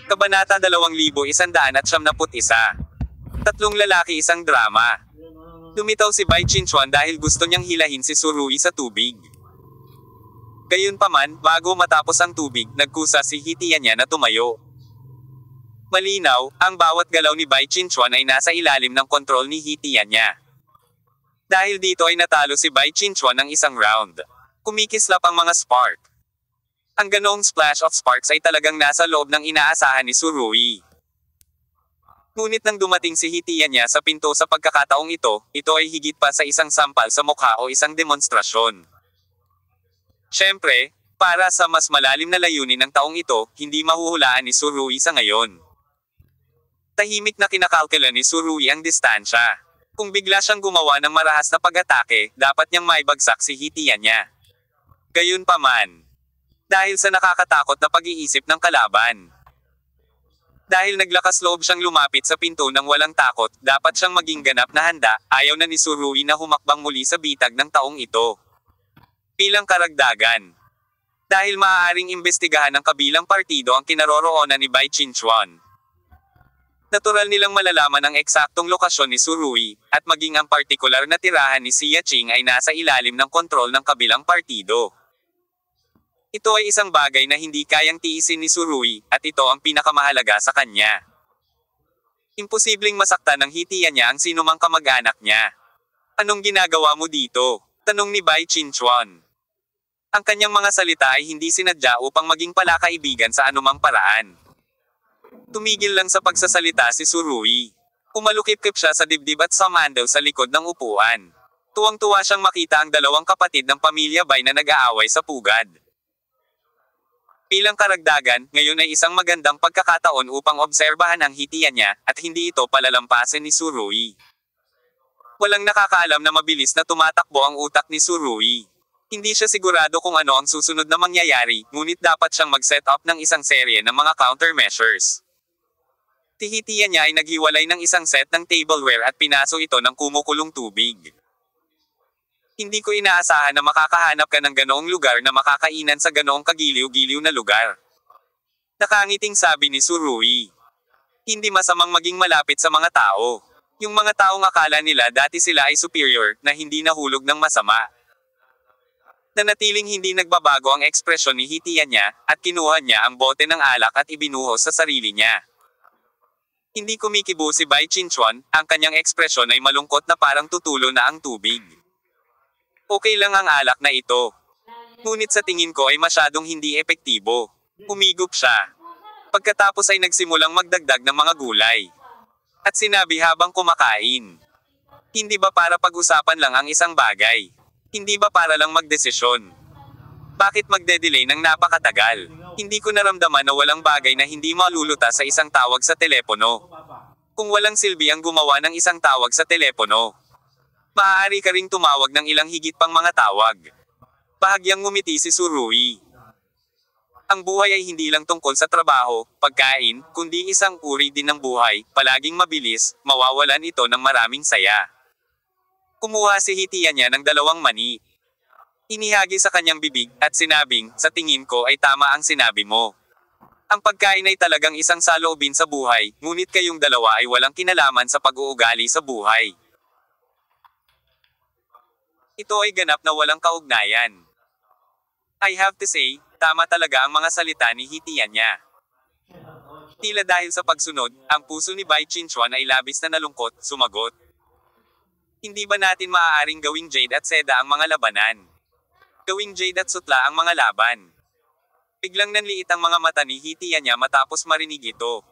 Kabanata 2171. Tatlong lalaki isang drama. Lumitaw si Bai Qingchuan dahil gusto niyang hilahin si Surui sa tubig. Gayunpaman, bago matapos ang tubig, nagkusa si hitian niya na tumayo. Malinaw, ang bawat galaw ni Bai Qingchuan ay nasa ilalim ng kontrol ni hitian niya. Dahil dito ay natalo si Bai Qingchuan ng isang round. Kumikislap ang mga spark. Ang ganoong splash of sparks ay talagang nasa loob ng inaasahan ni Surui. Ngunit nang dumating si hitian niya sa pinto sa pagkakataong ito ay higit pa sa isang sampal sa mukha o isang demonstrasyon. Siyempre, para sa mas malalim na layunin ng taong ito, hindi mahuhulaan ni Surui sa ngayon. Tahimik na kinakalkula ni Surui ang distansya. Kung bigla siyang gumawa ng marahas na pag-atake, dapat niyang maibagsak si hitian niya. Gayunpaman, dahil sa nakakatakot na pag-iisip ng kalaban. Dahil naglakas loob siyang lumapit sa pinto ng walang takot, dapat siyang maging ganap na handa, ayaw na ni Surui na humakbang muli sa bitag ng taong ito. Bilang karagdagan, dahil maaaring imbestigahan ng kabilang partido ang kinaroroonan ni Bai Qingchuan. Natural nilang malalaman ang eksaktong lokasyon ni Surui, at maging ang partikular na tirahan ni Xia Qing ay nasa ilalim ng kontrol ng kabilang partido. Ito ay isang bagay na hindi kayang tiisin ni Surui, at ito ang pinakamahalaga sa kanya. Imposibleng masaktan ng hitian niya ang sinumang kamag-anak niya. Anong ginagawa mo dito? Tanong ni Bai Qingchuan. Ang kanyang mga salita ay hindi sinadya upang maging palakaibigan sa anumang paraan. Tumigil lang sa pagsasalita si Surui. Umalukip-kip siya sa dibdib at sumando sa likod ng upuan. Tuwang-tuwa siyang makita ang dalawang kapatid ng pamilya Bai na nag-aaway sa pugad. Bilang karagdagan, ngayon ay isang magandang pagkakataon upang obserbahan ang hitian niya, at hindi ito palalampasin ni Surui. Walang nakakaalam na mabilis na tumatakbo ang utak ni Surui. Hindi siya sigurado kung ano ang susunod na mangyayari, ngunit dapat siyang mag-set up ng isang serye ng mga countermeasures. Hitian niya ay naghiwalay ng isang set ng tableware at pinaso ito ng kumukulong tubig. Hindi ko inaasahan na makakahanap ka ng ganoong lugar na makakainan sa ganoong kagiliw-giliw na lugar. Nakangiting sabi ni Surui. Hindi masamang maging malapit sa mga tao. Yung mga taong akala nila dati sila ay superior, na hindi nahulog ng masama. Nanatiling hindi nagbabago ang ekspresyon ni hitian niya, at kinuha niya ang bote ng alak at ibinuhos sa sarili niya. Hindi kumikibo si Bai Qingchuan, ang kanyang ekspresyon ay malungkot na parang tutulo na ang tubig. Okay lang ang alak na ito. Ngunit sa tingin ko ay masyadong hindi epektibo. Umigop siya. Pagkatapos ay nagsimulang magdagdag ng mga gulay. At sinabi habang kumakain. Hindi ba para pag-usapan lang ang isang bagay? Hindi ba para lang magdesisyon? Bakit magde-delay ng napakatagal? Hindi ko naramdaman na walang bagay na hindi maluluta sa isang tawag sa telepono. Kung walang silbi ang gumawa ng isang tawag sa telepono, maaari ka ring tumawag ng ilang higit pang mga tawag. Bahagyang ngumiti si Surui. Ang buhay ay hindi lang tungkol sa trabaho, pagkain, kundi isang uri din ng buhay, palaging mabilis, mawawalan ito ng maraming saya. Kumuha si hitian niya ng 2 mani. Inihagi sa kanyang bibig, at sinabing, sa tingin ko ay tama ang sinabi mo. Ang pagkain ay talagang isang saloobin sa buhay, ngunit kayong dalawa ay walang kinalaman sa pag-uugali sa buhay. Ito ay ganap na walang kaugnayan. I have to say, tama talaga ang mga salita ni hitian niya. Tila dahil sa pagsunod, ang puso ni Bai Qingchuan ay labis na nalungkot, sumagot. Hindi ba natin maaaring gawing jade at seda ang mga labanan? Gawing jade at sutla ang mga laban. Biglang nanliit ang mga mata ni hitian niya matapos marinig ito.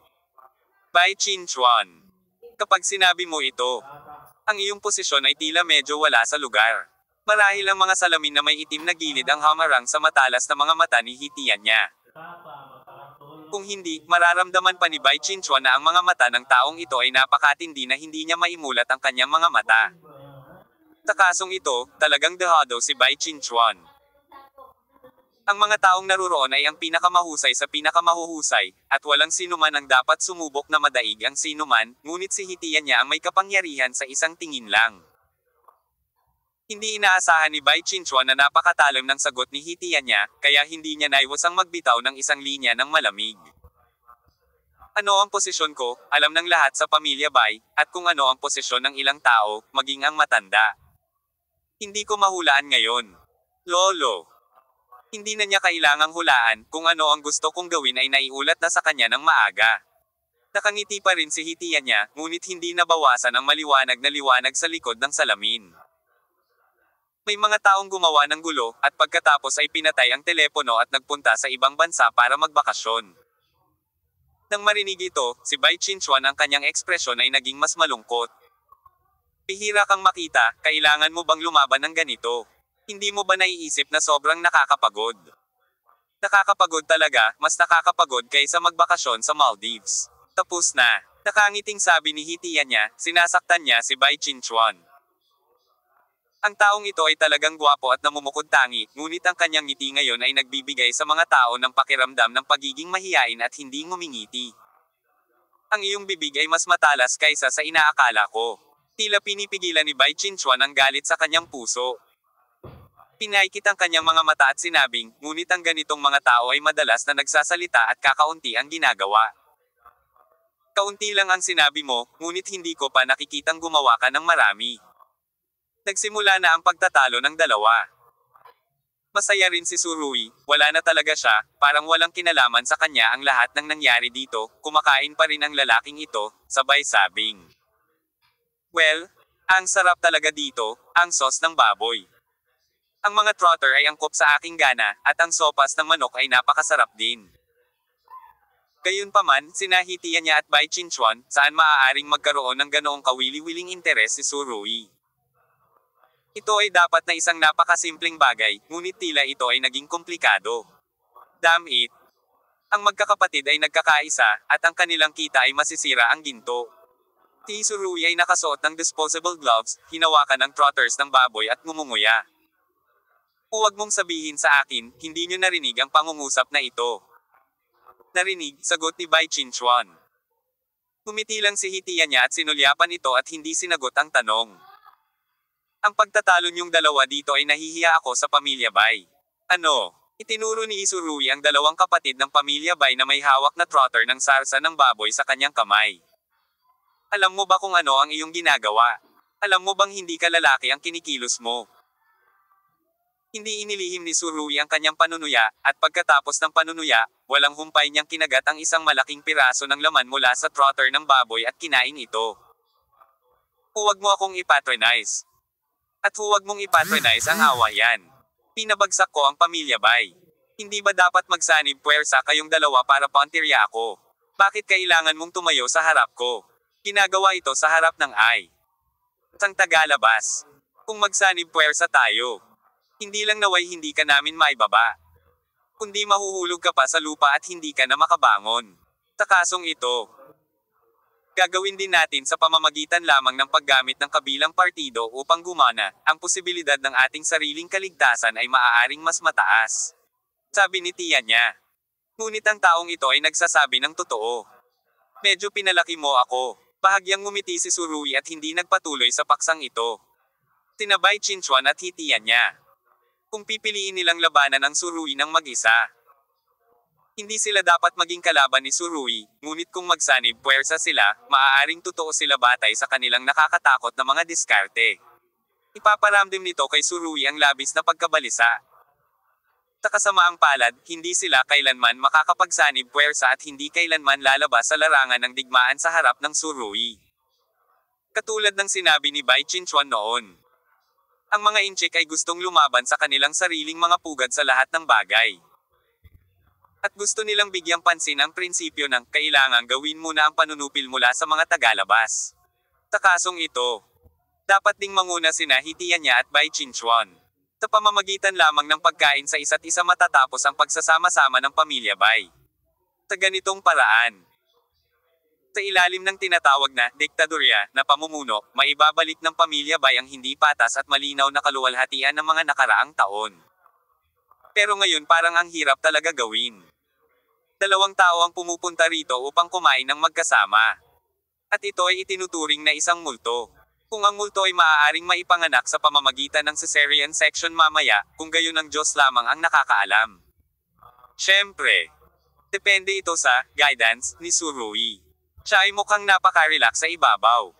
Bai Qingchuan, kapag sinabi mo ito, ang iyong posisyon ay tila medyo wala sa lugar. Marahil ang mga salamin na may itim na gilid ang hamarang sa matalas na mga mata ni hitian niya. Kung hindi, mararamdaman pa ni Bai Qingchuan na ang mga mata ng taong ito ay napakatindi na hindi niya maimulat ang kanyang mga mata. Sa kasong ito, talagang dehado si Bai Qingchuan. Ang mga taong naruroon ay ang pinakamahusay sa pinakamahuhusay, at walang sinuman ang dapat sumubok na madaig ang sinuman, ngunit si hitian niya ang may kapangyarihan sa isang tingin lang. Hindi inaasahan ni Bai Qingchuan na napakatalim ng sagot ni hitian niya, kaya hindi niya naiwasang magbitaw ng isang linya ng malamig. Ano ang posisyon ko, alam ng lahat sa pamilya Bay, at kung ano ang posisyon ng ilang tao, maging ang matanda. Hindi ko mahulaan ngayon. Lolo. Hindi na niya kailangang hulaan, kung ano ang gusto kong gawin ay naiulat na sa kanya ng maaga. Nakangiti pa rin si hitian niya, ngunit hindi nabawasan ang maliwanag na liwanag sa likod ng salamin. May mga taong gumawa ng gulo, at pagkatapos ay pinatay ang telepono at nagpunta sa ibang bansa para magbakasyon. Nang marinig ito, si Bai Qingchuan ang kanyang ekspresyon ay naging mas malungkot. Bihira kang makita, kailangan mo bang lumaban ng ganito? Hindi mo ba naiisip na sobrang nakakapagod? Nakakapagod talaga, mas nakakapagod kaysa magbakasyon sa Maldives. Tapos na. Nakangiting sabi ni hitian niya, sinasaktan niya si Bai Qingchuan. Ang taong ito ay talagang gwapo at namumukod-tangi, ngunit ang kanyang ngiti ngayon ay nagbibigay sa mga tao ng pakiramdam ng pagiging mahiyain at hindi ngumingiti. Ang iyong bibig ay mas matalas kaysa sa inaakala ko. Tila pinipigilan ni Bai Qingchuan ang galit sa kanyang puso. Pinaikit ang kanyang mga mata at sinabing, ngunit ang ganitong mga tao ay madalas na nagsasalita at kakaunti ang ginagawa. Kaunti lang ang sinabi mo, ngunit hindi ko pa nakikitang gumawa ka ng marami. Nagsimula na ang pagtatalo ng dalawa. Masaya rin si Surui, wala na talaga siya, parang walang kinalaman sa kanya ang lahat ng nangyari dito, kumakain pa rin ang lalaking ito, sabay sabing. Well, ang sarap talaga dito, ang sauce ng baboy. Ang mga trotter ay angkop sa aking gana, at ang sopas ng manok ay napakasarap din. Gayunpaman, sinahitian niya at Bai Qingchuan, saan maaaring magkaroon ng ganoong kawili-wiling interes si Surui. Ito ay dapat na isang napakasimpleng bagay, ngunit tila ito ay naging komplikado. Damn it! Ang magkakapatid ay nagkakaisa, at ang kanilang kita ay masisira ang ginto. Si Surui ay nakasuot ng disposable gloves, hinawakan ng trotters ng baboy at ngumunguya. Huwag mong sabihin sa akin, hindi niyo narinig ang pangungusap na ito. Narinig, sagot ni Bai Qingchuan. Humiti lang si hitian niya at sinulyapan ito at hindi sinagot ang tanong. Ang pagtatalo niyong dalawa dito ay nahihiya ako sa pamilya Bai. Ano? Itinuro ni Surui ang dalawang kapatid ng pamilya Bai na may hawak na trotter ng sarsa ng baboy sa kanyang kamay. Alam mo ba kung ano ang iyong ginagawa? Alam mo bang hindi ka lalaki ang kinikilos mo? Hindi inilihim ni Surui ang kanyang panunuya, at pagkatapos ng panunuya, walang humpay niyang kinagat ang isang malaking piraso ng laman mula sa trotter ng baboy at kinain ito. Huwag mo akong ipatronize. At huwag mong ipatronize ang awayan. Pinabagsak ko ang pamilya Bai. Hindi ba dapat magsanib puwersa kayong dalawa para pauntirya ako? Bakit kailangan mong tumayo sa harap ko? Ginagawa ito sa harap ng ay. Sang tagalabas. Kung magsanib puwersa tayo. Hindi lang naway hindi ka namin maibaba. Kundi mahuhulog ka pa sa lupa at hindi ka na makabangon. Sa kasong ito, gagawin din natin sa pamamagitan lamang ng paggamit ng kabilang partido upang gumana, ang posibilidad ng ating sariling kaligtasan ay maaaring mas mataas. Sabi ni tiyan niya. Ngunit ang taong ito ay nagsasabi ng totoo. Medyo pinalaki mo ako. Bahagyang ngumiti si Surui at hindi nagpatuloy sa paksang ito. Tinabay Qingchuan at hitian niya. Kung pipiliin nilang labanan ang Surui ng mag-isa, hindi sila dapat maging kalaban ni Surui, ngunit kung magsanib puwersa sila, maaaring totoo sila batay sa kanilang nakakatakot na mga diskarte. Ipaparamdam nito kay Surui ang labis na pagkabalisa. Sa kasamaang palad, hindi sila kailanman makakapagsanib puwersa at hindi kailanman lalabas sa larangan ng digmaan sa harap ng Surui. Katulad ng sinabi ni Bai Qingchuan noon. Ang mga inchik ay gustong lumaban sa kanilang sariling mga pugad sa lahat ng bagay. At gusto nilang bigyang pansin ang prinsipyo ng kailangang gawin muna ang panunupil mula sa mga tagalabas. Sa kasong ito, dapat ding manguna sina hitian niya at Bai Qingchuan. Sa pamamagitan lamang ng pagkain sa isa't isa matatapos ang pagsasama-sama ng pamilya Bai. Sa ganitong paraan, sa ilalim ng tinatawag na diktadorya na pamumuno, maibabalik ng pamilya Bai ang hindi patas at malinaw na kaluwalhatian ng mga nakaraang taon. Pero ngayon parang ang hirap talaga gawin. Dalawang tao ang pumupunta rito upang kumain ng magkasama. At ito ay itinuturing na isang multo. Kung ang multo ay maaaring maipanganak sa pamamagitan ng cesarean section mamaya, kung gayon ang Diyos lamang ang nakakaalam. Siyempre, Depende ito sa guidance ni Surui. Siya ay mukhang napaka-relax sa ibabaw.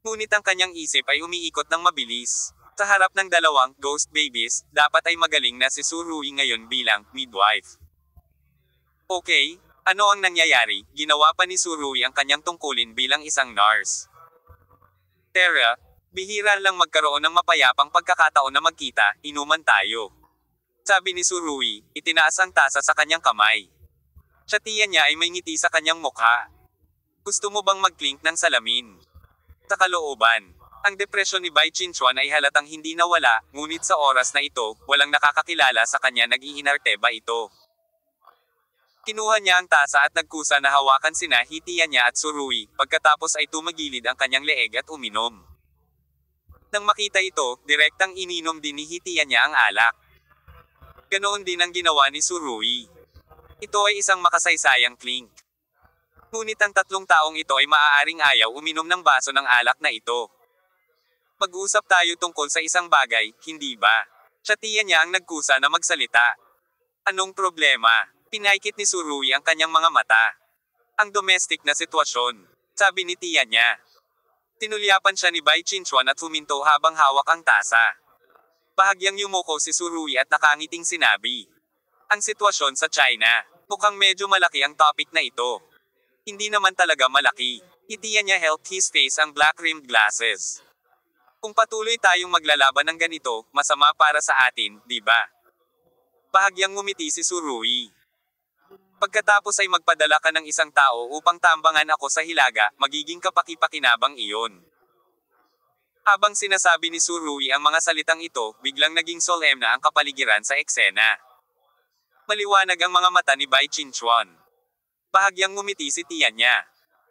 Ngunit ang kanyang isip ay umiikot ng mabilis. Sa harap ng dalawang ghost babies, dapat ay magaling na si Surui ngayon bilang midwife. Okay, ano ang nangyayari? Ginawa pa ni Surui ang kanyang tungkulin bilang isang nurse. Tara, bihira lang magkaroon ng mapayapang pagkakataon na magkita, inuman tayo. Sabi ni Surui, itinaas ang tasa sa kanyang kamay. Sa tiyan niya ay may ngiti sa kanyang mukha. Gusto mo bang mag-clink ng salamin? Sa kalooban, ang depresyon ni Bai Qingchuan ay halatang hindi nawala, ngunit sa oras na ito, walang nakakakilala sa kanya nag-iinarte ba ito. Kinuha niya ang tasa at nagkusa na hawakan sina Hitian niya at Surui, pagkatapos ay tumagilid ang kanyang leeg at uminom. Nang makita ito, direktang ininom din ni Hitian niya ang alak. Ganoon din ang ginawa ni Surui. Ito ay isang makasaysayang clink. Ngunit ang tatlong taong ito ay maaaring ayaw uminom ng baso ng alak na ito. Mag-usap tayo tungkol sa isang bagay, hindi ba? Siya tiyan niya ang nagkusa na magsalita. Anong problema? Pinaikit ni Surui ang kanyang mga mata. Ang domestic na sitwasyon, sabi ni tiyan niya. Tinulyapan siya ni Bai Qingchuan at huminto habang hawak ang tasa. Bahagyang yumuko si Surui at nakangiting sinabi. Ang sitwasyon sa China, mukhang medyo malaki ang topic na ito. Hindi naman talaga malaki. Itiyan niya held his face ang black-rimmed glasses. Kung patuloy tayong maglalaban ng ganito, masama para sa atin, di ba? Bahagyang ngumiti si Surui. Pagkatapos ay magpadala ka ng isang tao upang tambangan ako sa hilaga, magiging kapaki-pakinabang iyon. Habang sinasabi ni Surui ang mga salitang ito, biglang naging solemn na ang kapaligiran sa eksena. Maliwanag ang mga mata ni Bai Qingchuan. Bahagyang ngumiti si tiyan niya.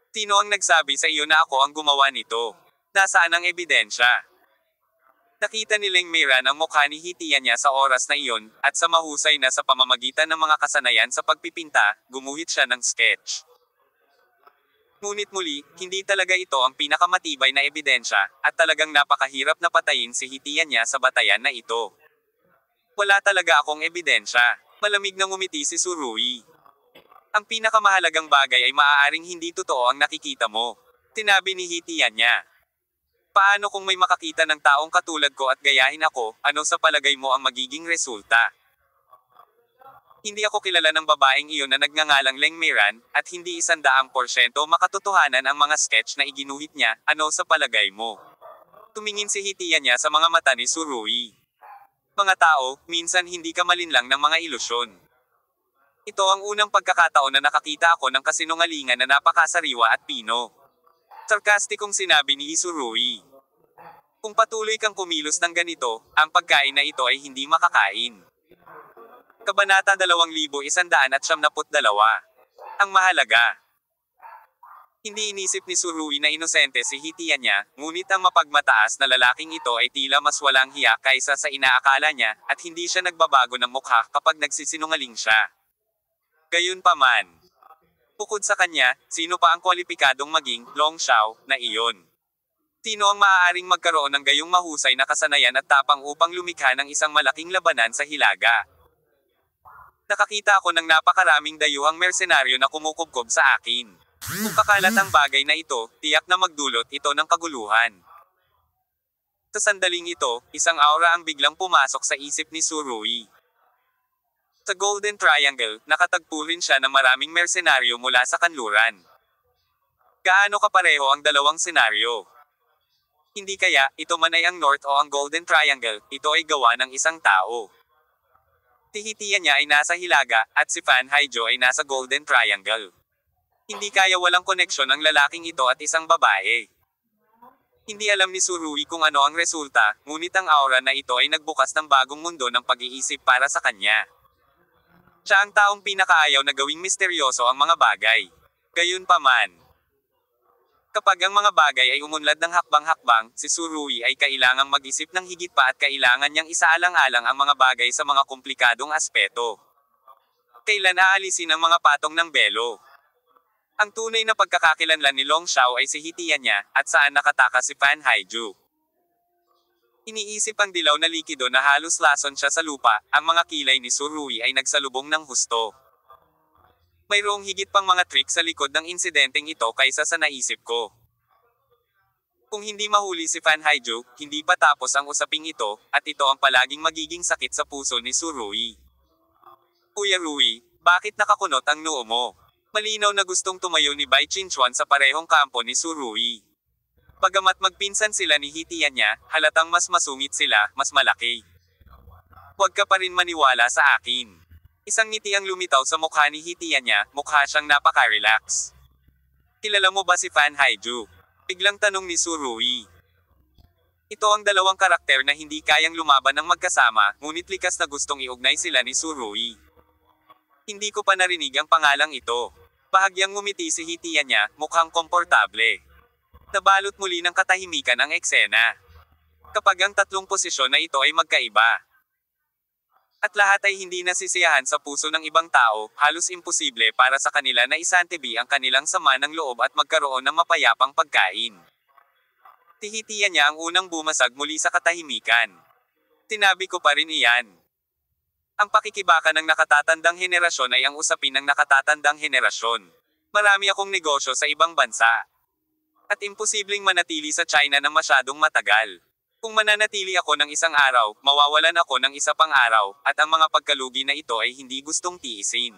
Sino ang nagsabi sa iyo na ako ang gumawa nito? Nasaan ang ebidensya? Nakita ni Leng Meiran ang mukha ni Hitian niya sa oras na iyon, at sa mahusay na sa pamamagitan ng mga kasanayan sa pagpipinta, gumuhit siya ng sketch. Ngunit muli, hindi talaga ito ang pinakamatibay na ebidensya, at talagang napakahirap na patayin si Hitian niya sa batayan na ito. Wala talaga akong ebidensya. Malamig na ngumiti si Surui. Ang pinakamahalagang bagay ay maaaring hindi totoo ang nakikita mo. Sinabi ni Hitian niya. Paano kung may makakita ng taong katulad ko at gayahin ako, ano sa palagay mo ang magiging resulta? Hindi ako kilala ng babaeng iyon na nagngangalang Leng Meiran, at hindi 100% makatotohanan ang mga sketch na iginuhit niya, ano sa palagay mo? Tumingin si Hitian niya sa mga mata ni Surui. Mga tao, minsan hindi ka malinlang ng mga ilusyon. Ito ang unang pagkakataon na nakakita ako ng kasinungalingan na napakasariwa at pino. Sarkastikong sinabi ni Surui. Kung patuloy kang kumilos ng ganito, ang pagkain na ito ay hindi makakain. Kabanata 2172. Ang mahalaga. Hindi inisip ni Surui na inosente si Hitian niya, ngunit ang mapagmataas na lalaking ito ay tila mas walang hiya kaysa sa inaakala niya, at hindi siya nagbabago ng mukha kapag nagsisinungaling siya. Gayunpaman. Bukod sa kanya, sino pa ang kwalipikadong maging Long Xiao na iyon? Sino ang maaaring magkaroon ng gayong mahusay na kasanayan at tapang upang lumikha ng isang malaking labanan sa hilaga? Nakakita ako ng napakaraming dayuhang mersenaryo na kumukubkob sa akin. Kung kakalat ang bagay na ito, tiyak na magdulot ito ng kaguluhan. Sa sandaling ito, isang aura ang biglang pumasok sa isip ni Surui. Sa Golden Triangle, nakatagpo rin siya ng maraming mersenaryo mula sa kanluran. Gaano kapareho ang dalawang senaryo? Hindi kaya, ito man ay ang North o ang Golden Triangle, ito ay gawa ng isang tao. Si Hitian niya ay nasa Hilaga, at si Fan Haijo ay nasa Golden Triangle. Hindi kaya walang koneksyon ang lalaking ito at isang babae. Hindi alam ni Surui kung ano ang resulta, ngunit ang aura na ito ay nagbukas ng bagong mundo ng pag-iisip para sa kanya. Siya ang taong pinakaayaw na gawing misteryoso ang mga bagay. Gayunpaman. Kapag ang mga bagay ay umunlad ng hakbang-hakbang, si Surui ay kailangang mag-isip ng higit pa at kailangan niyang isaalang-alang ang mga bagay sa mga komplikadong aspeto. Kailan aalisin ang mga patong ng belo? Ang tunay na pagkakakilanlan ni Long Xiao ay si Hitian niya, at saan nakatakas si Fan Haiju. Iniisip ang dilaw na likido na halos lason siya sa lupa, ang mga kilay ni Surui ay nagsalubong ng husto. Mayroong higit pang mga trick sa likod ng insidenteng ito kaysa sa naisip ko. Kung hindi mahuli si Fan Haiju, hindi pa tapos ang usaping ito, at ito ang palaging magiging sakit sa puso ni Surui. Kuya Rui, bakit nakakunot ang noo mo? Malinaw na gustong tumayo ni Bai Qingchuan sa parehong kampo ni Surui. Bagamat magpinsan sila ni Hitian niya, halatang mas masungit sila, mas malaki. Huwag ka pa rin maniwala sa akin. Isang ngiti ang lumitaw sa mukha ni Hitian niya, mukha siyang napaka-relax. Kilala mo ba si Fan Haiju? Biglang tanong ni Surui. Ito ang dalawang karakter na hindi kayang lumaban ng magkasama, ngunit likas na gustong iugnay sila ni Surui. Hindi ko pa narinig ang pangalang ito. Bahagyang ngumiti si Hitian niya, mukhang komportable. Nabalot muli ng katahimikan ang eksena. Kapag ang tatlong posisyon na ito ay magkaiba, at lahat ay hindi nasisiyahan sa puso ng ibang tao, halos imposible para sa kanila na isantibi ang kanilang sama ng loob at magkaroon ng mapayapang pagkain. Tihitian niya ang unang bumasag muli sa katahimikan. Tinabi ko pa rin iyan. Ang pakikibaka ng nakatatandang henerasyon ay ang usapin ng nakatatandang henerasyon. Marami akong negosyo sa ibang bansa. At imposibleng manatili sa China ng masyadong matagal. Kung mananatili ako ng isang araw, mawawalan ako ng isa pang araw, at ang mga pagkalugi na ito ay hindi gustong tiisin.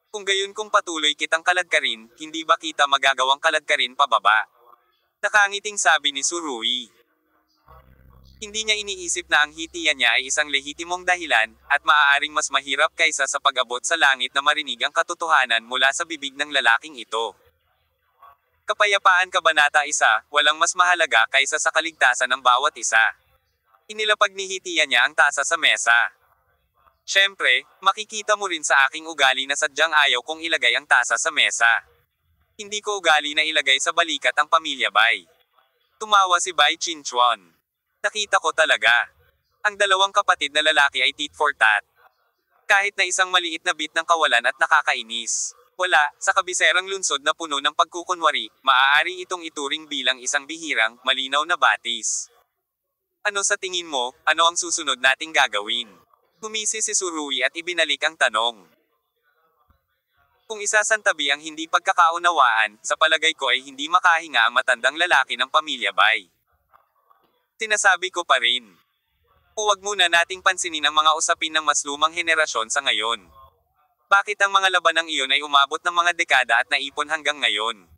Kung gayon kung patuloy kitang kaladkarin, hindi ba kita magagawang kaladkarin pababa? Nakangiting sabi ni Surui. Hindi niya iniisip na ang hitian niya ay isang lehitimong dahilan, at maaaring mas mahirap kaysa sa pag-abot sa langit na marinig ang katotohanan mula sa bibig ng lalaking ito. Kapayapaan Kabanata 1, walang mas mahalaga kaysa sa kaligtasan ng bawat isa. Inilapag ni hitian niya ang tasa sa mesa. Siyempre, makikita mo rin sa aking ugali na sadyang ayaw kong ilagay ang tasa sa mesa. Hindi ko ugali na ilagay sa balikat ang pamilya Bai. Tumawa si Bai Qingchuan. Nakita ko talaga. Ang dalawang kapatid na lalaki ay tit for tat. Kahit na isang maliit na bit ng kawalan at nakakainis. Wala, sa kabiserang lungsod na puno ng pagkukunwari, maaari itong ituring bilang isang bihirang, malinaw na batis. Ano sa tingin mo, ano ang susunod nating gagawin? Humisi si Surui at ibinalik ang tanong. Kung isasantabi ang hindi pagkakaunawaan, sa palagay ko ay hindi makahinga ang matandang lalaki ng pamilya Bai. Sinasabi ko pa rin. Huwag muna nating pansinin ang mga usapin ng mas lumang henerasyon sa ngayon. Bakit ang mga labanang iyon ay umabot ng mga dekada at naipon hanggang ngayon?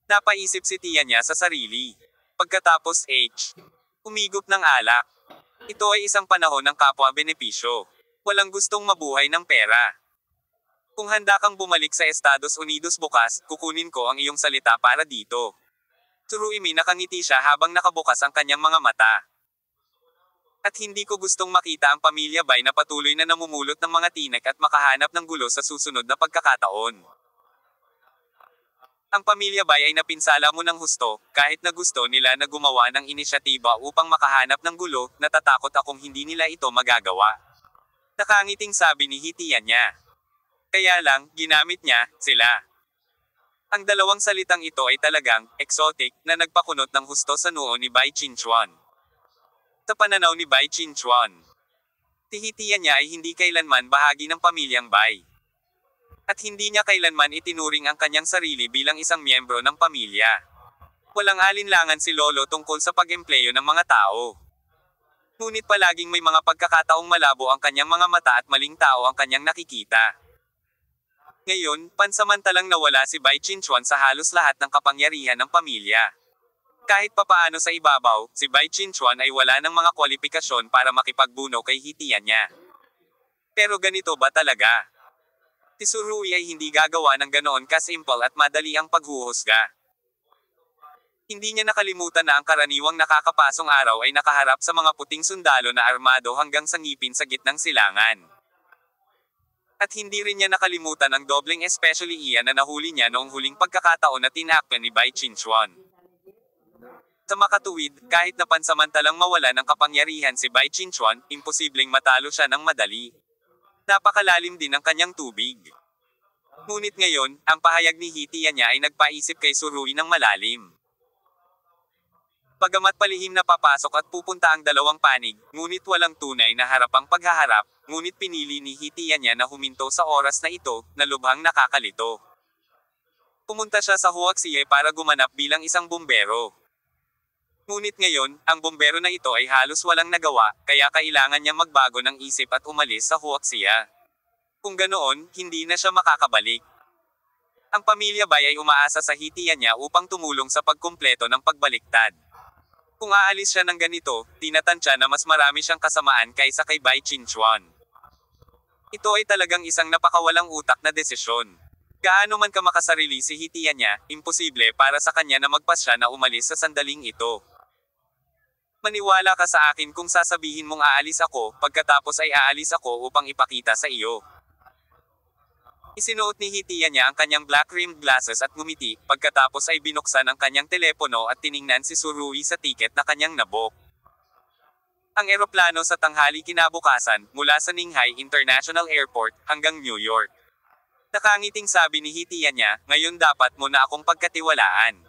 Napaisip si tiya niya sa sarili. Pagkatapos umigop ng alak. Ito ay isang panahon ng kapwa-benepisyo. Walang gustong mabuhay ng pera. Kung handa kang bumalik sa Estados Unidos bukas, kukunin ko ang iyong salita para dito. Tsuruimi nakangiti siya habang nakabukas ang kanyang mga mata. At hindi ko gustong makita ang pamilya Bai na patuloy na namumulot ng mga tinek at makahanap ng gulo sa susunod na pagkakataon. Ang pamilya Bai ay napinsala mo ng husto, kahit na gusto nila na gumawa ng inisyatiba upang makahanap ng gulo, natatakot akong hindi nila ito magagawa. Nakangiting sabi ni hitian niya. Kaya lang, ginamit niya, sila. Ang dalawang salitang ito ay talagang, exotic, na nagpakunot ng husto sa noo ni Bai Qingchuan. Sa pananaw ni Bai Qingchuan, tihitian niya ay hindi kailanman bahagi ng pamilyang Bai. At hindi niya kailanman itinuring ang kanyang sarili bilang isang miyembro ng pamilya. Walang alinlangan si Lolo tungkol sa pag-empleyo ng mga tao. Ngunit palaging may mga pagkakataong malabo ang kanyang mga mata at maling tao ang kanyang nakikita. Ngayon, pansamantalang nawala si Bai Qingchuan sa halos lahat ng kapangyarihan ng pamilya. Kahit papaano sa ibabaw, si Bai Qingchuan ay wala ng mga kwalifikasyon para makipagbuno kay hitian niya. Pero ganito ba talaga? Si Surui ay hindi gagawa ng ganoon kasimple at madali ang paghuhusga. Hindi niya nakalimutan na ang karaniwang nakakapasong araw ay nakaharap sa mga puting sundalo na armado hanggang sa ngipin sa gitnang silangan. At hindi rin niya nakalimutan ang dobleng especially iyan na nahuli niya noong huling pagkakataon na tinakpan ni Bai Qingchuan. Sa makatuwid, kahit na pansamantalang mawala ng kapangyarihan si Bai Qingchuan, imposibleng matalo siya ng madali. Napakalalim din ang kanyang tubig. Ngunit ngayon, ang pahayag ni hitian niya ay nagpaisip kay Surui ng malalim. Bagamat palihim na papasok at pupunta ang dalawang panig, ngunit walang tunay na harapang paghaharap, ngunit pinili ni Hitianya na huminto sa oras na ito, na lubhang nakakalito. Pumunta siya sa Huaxie para gumanap bilang isang bumbero. Ngunit ngayon, ang bumbero na ito ay halos walang nagawa, kaya kailangan niyang magbago ng isip at umalis sa Huaxie. Kung ganoon, hindi na siya makakabalik. Ang pamilya Bai ay umaasa sa Hitianya upang tumulong sa pagkumpleto ng pagbaliktad. Kung aalis siya ng ganito, tinatansya na mas marami siyang kasamaan kaysa kay Bai Qingchuan. Ito ay talagang isang napakawalang utak na desisyon. Gaano man ka makasarili si Hitianya, imposible para sa kanya na magpasya na umalis sa sandaling ito. Maniwala ka sa akin kung sasabihin mong aalis ako, pagkatapos ay aalis ako upang ipakita sa iyo. Isinuot ni Hitianya ang kanyang black-rimmed glasses at ngumiti, pagkatapos ay binuksan ang kanyang telepono at tiningnan si Surui sa tiket na kanyang nabook. Ang eroplano sa tanghali kinabukasan, mula sa Ninghay International Airport, hanggang New York. Nakangiting sabi ni Hitianya, ngayon dapat mo na akong pagkatiwalaan.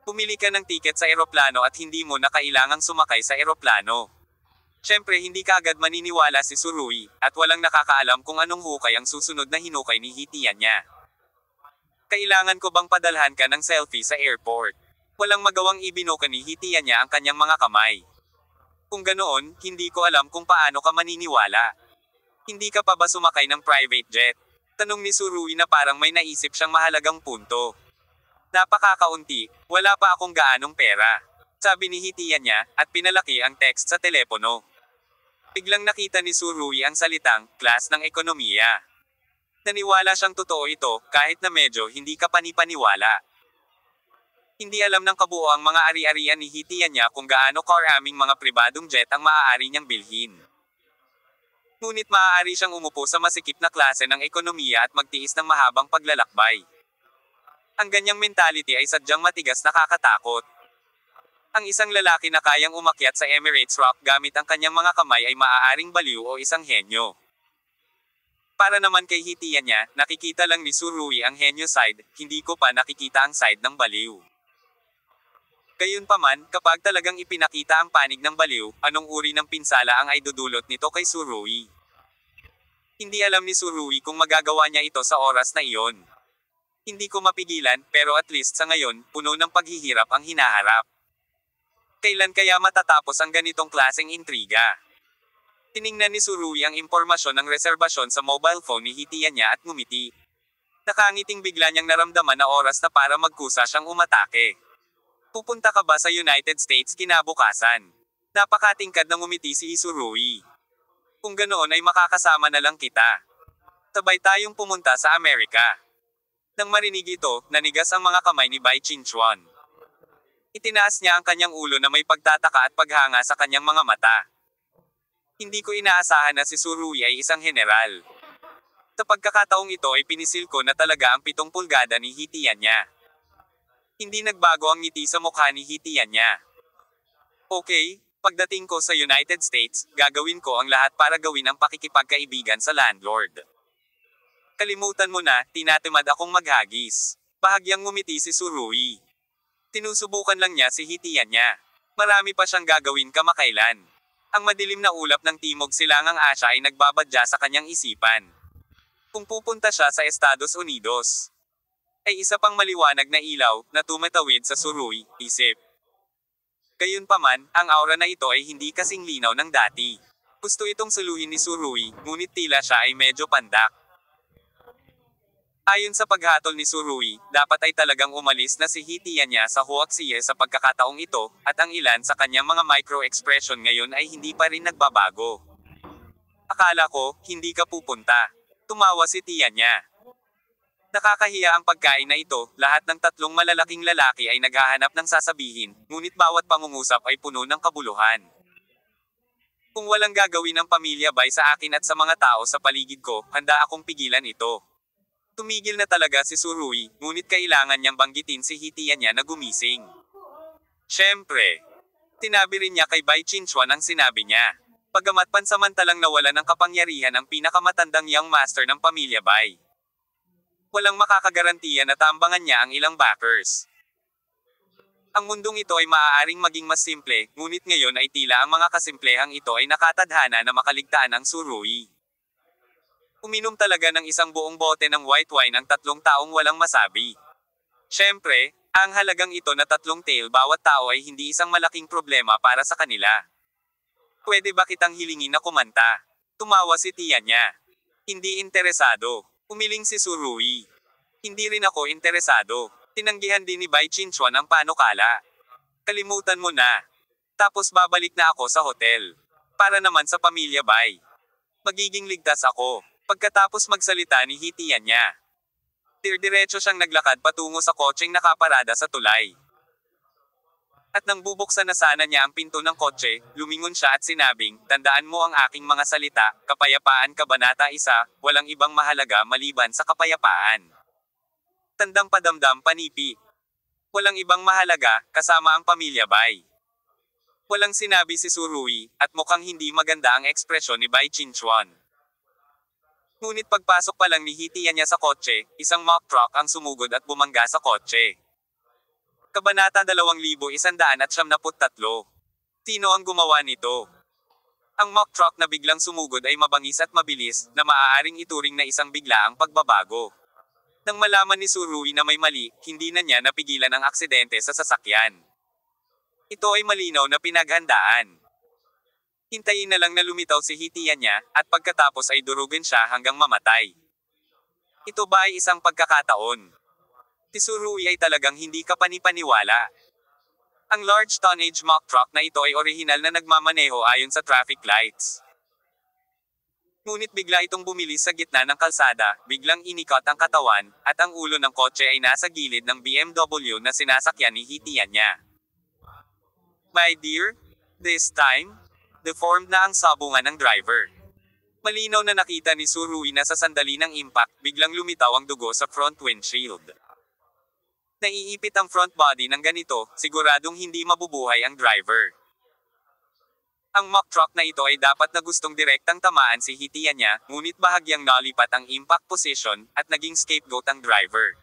Pumili ka ng tiket sa eroplano at hindi mo na kailangang sumakay sa eroplano. Siyempre hindi kaagad maniniwala si Surui, at walang nakakaalam kung anong hukay ang susunod na hinukay ni Hitianya. Kailangan ko bang padalhan ka ng selfie sa airport? Walang magawang ibinuka ni Hitianya ang kanyang mga kamay. Kung ganoon, hindi ko alam kung paano ka maniniwala. Hindi ka pa ba sumakay ng private jet? Tanong ni Surui na parang may naisip siyang mahalagang punto. Napakakaunti, wala pa akong gaanong pera. Sabi ni Hitianya, at pinalaki ang text sa telepono. Biglang nakita ni Surui ang salitang, class ng ekonomiya. Naniwala siyang totoo ito, kahit na medyo hindi ka panipaniwala. Hindi alam ng kabuo ang mga ari-arian ni Hitianya kung gaano karaming mga pribadong jet ang maaari niyang bilhin. Ngunit maaari siyang umupo sa masikip na klase ng ekonomiya at magtiis ng mahabang paglalakbay. Ang ganyang mentality ay sadyang matigas nakakatakot. Ang isang lalaki na kayang umakyat sa Emirates Rock gamit ang kanyang mga kamay ay maaaring baliw o isang henyo. Para naman kay Hitianya, nakikita lang ni Surui ang henyo side, hindi ko pa nakikita ang side ng baliw. Gayunpaman, kapag talagang ipinakita ang panig ng baliw, anong uri ng pinsala ang aidudulot nito kay Surui? Hindi alam ni Surui kung magagawa niya ito sa oras na iyon. Hindi ko mapigilan, pero at least sa ngayon, puno ng paghihirap ang hinaharap. Kailan kaya matatapos ang ganitong klaseng intriga? Tiningnan ni Surui ang impormasyon ng reserbasyon sa mobile phone ni Hitianya at ngumiti. Nakangiting bigla niyang naramdaman na oras na para magkusa siyang umatake. Pupunta ka ba sa United States kinabukasan? Napakatingkad na ngumiti si Surui. Kung ganoon ay makakasama na lang kita. Sabay tayong pumunta sa Amerika. Nang marinig ito, nanigas ang mga kamay ni Bai Qingchuan. Itinaas niya ang kanyang ulo na may pagtataka at paghanga sa kanyang mga mata. Hindi ko inaasahan na si Surui ay isang general. Sa pagkakataong ito ay pinisil ko na talaga ang 7 pulgada ni Hitianya. Hindi nagbago ang ngiti sa mukha ni Hitianya. Okay, pagdating ko sa United States, gagawin ko ang lahat para gawin ang pakikipagkaibigan sa landlord. Kalimutan mo na, tinatamad akong maghagis. Bahagyang ngumiti si Surui. Sinusubukan lang niya si Hitianya. Marami pa siyang gagawin kamakailan. Ang madilim na ulap ng Timog Silangang Asya ay nagbabadya sa kanyang isipan. Kung pupunta siya sa Estados Unidos, ay isa pang maliwanag na ilaw na tumatawid sa Surui, isip. Gayunpaman, ang aura na ito ay hindi kasing linaw ng dati. Gusto itong suluhin ni Surui, ngunit tila siya ay medyo pandak. Ayon sa paghatol ni Surui, dapat ay talagang umalis na si Hitianya sa Huaxie sa pagkakataong ito, at ang ilan sa kanyang mga micro-expression ngayon ay hindi pa rin nagbabago. Akala ko, hindi ka pupunta. Tumawa si Tianya. Nakakahiya ang pagkain na ito, lahat ng 3 malalaking lalaki ay naghahanap ng sasabihin, ngunit bawat pangungusap ay puno ng kabuluhan. Kung walang gagawin ng pamilya Bai sa akin at sa mga tao sa paligid ko, handa akong pigilan ito. Tumigil na talaga si Surui, ngunit kailangan niyang banggitin si Hitianya na gumising. Siyempre. Sinabi rin niya kay Bai Qingchuan ang sinabi niya. Pagamat pansamantalang nawala ng kapangyarihan ang pinakamatandang young master ng pamilya Bai. Walang makakagarantiya na tambangan niya ang ilang backers. Ang mundong ito ay maaaring maging mas simple, ngunit ngayon ay tila ang mga kasimplehang ito ay nakatadhana na makaligtaan ang Tsuruoy. Uminom talaga ng isang buong bote ng white wine ang 3 taong walang masabi. Siyempre, ang halagang ito na 3 tael bawat tao ay hindi isang malaking problema para sa kanila. Pwede ba kitang hilingin na kumanta? Tumawa si tiya niya. Hindi interesado. Umiling si Tsuruoy. Hindi rin ako interesado. Tinanggihan din ni Bai Qingchuan ang panukala. Kalimutan mo na. Tapos babalik na ako sa hotel. Para naman sa pamilya Bai. Magiging ligtas ako. Pagkatapos magsalita ni hitian niya. Diretso siyang naglakad patungo sa kotseng nakaparada sa tulay. At nang bubuksan na sana niya ang pinto ng kotse, lumingon siya at sinabing, "Tandaan mo ang aking mga salita, kapayapaan kabanata 1, walang ibang mahalaga maliban sa kapayapaan." Tandang padamdam panipi. Walang ibang mahalaga, kasama ang pamilya Bai. Walang sinabi si Tsuruoy, at mukhang hindi maganda ang ekspresyon ni Bai Qingchuan. Ngunit pagpasok pa lang ni hitian niya sa kotse, isang mock truck ang sumugod at bumangga sa kotse. Kabanata 2173. Sino ang gumawa nito? Ang mock truck na biglang sumugod ay mabangis at mabilis, na maaaring ituring na isang biglaang pagbabago. Nang malaman ni Tsuruoy na may mali, hindi na niya napigilan ang aksidente sa sasakyan. Ito ay malinaw na pinaghandaan. Hintayin na lang na lumitaw si hitian niya, at pagkatapos ay durugin siya hanggang mamatay. Ito ba ay isang pagkakataon? Si Tsuruoy ay talagang hindi kapanipaniwala. Ang large tonnage mock truck na ito ay orihinal na nagmamaneho ayon sa traffic lights. Ngunit bigla itong bumilis sa gitna ng kalsada, biglang inikot ang katawan, at ang ulo ng kotse ay nasa gilid ng BMW na sinasakyan ni hitian niya. My dear, this time, deformed na ang sabungan ng driver. Malinaw na nakita ni Tsuruoy na sa sandali ng impact, biglang lumitaw ang dugo sa front windshield. Naiipit ang front body ng ganito, siguradong hindi mabubuhay ang driver. Ang mock truck na ito ay dapat na gustong direktang tamaan si hitian niya, ngunit bahagyang nalipat ang impact position, at naging scapegoat ang driver.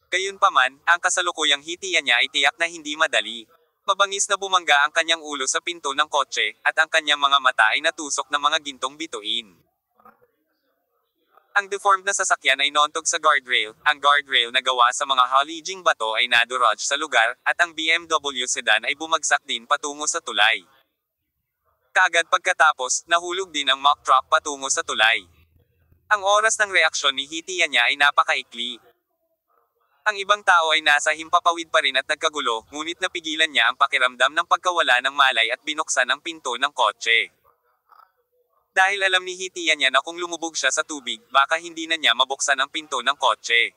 Gayunpaman, ang kasalukuyang hitian niya ay tiyak na hindi madali. Mabangis na bumangga ang kanyang ulo sa pinto ng kotse, at ang kanyang mga mata ay natusok ng mga gintong bituin. Ang deformed na sasakyan ay nontog sa guardrail, ang guardrail na gawa sa mga halijing bato ay nadurog sa lugar, at ang BMW sedan ay bumagsak din patungo sa tulay. Kaagad pagkatapos, nahulog din ang mock truck patungo sa tulay. Ang oras ng reaksyon ni hitian niya ay napakaikli. Ang ibang tao ay nasa himpapawid pa rin at nagkagulo, ngunit napigilan niya ang pakiramdam ng pagkawala ng malay at binuksan ang pinto ng kotse. Dahil alam ni hitian niya na kung lumubog siya sa tubig, baka hindi na niya mabuksan ang pinto ng kotse.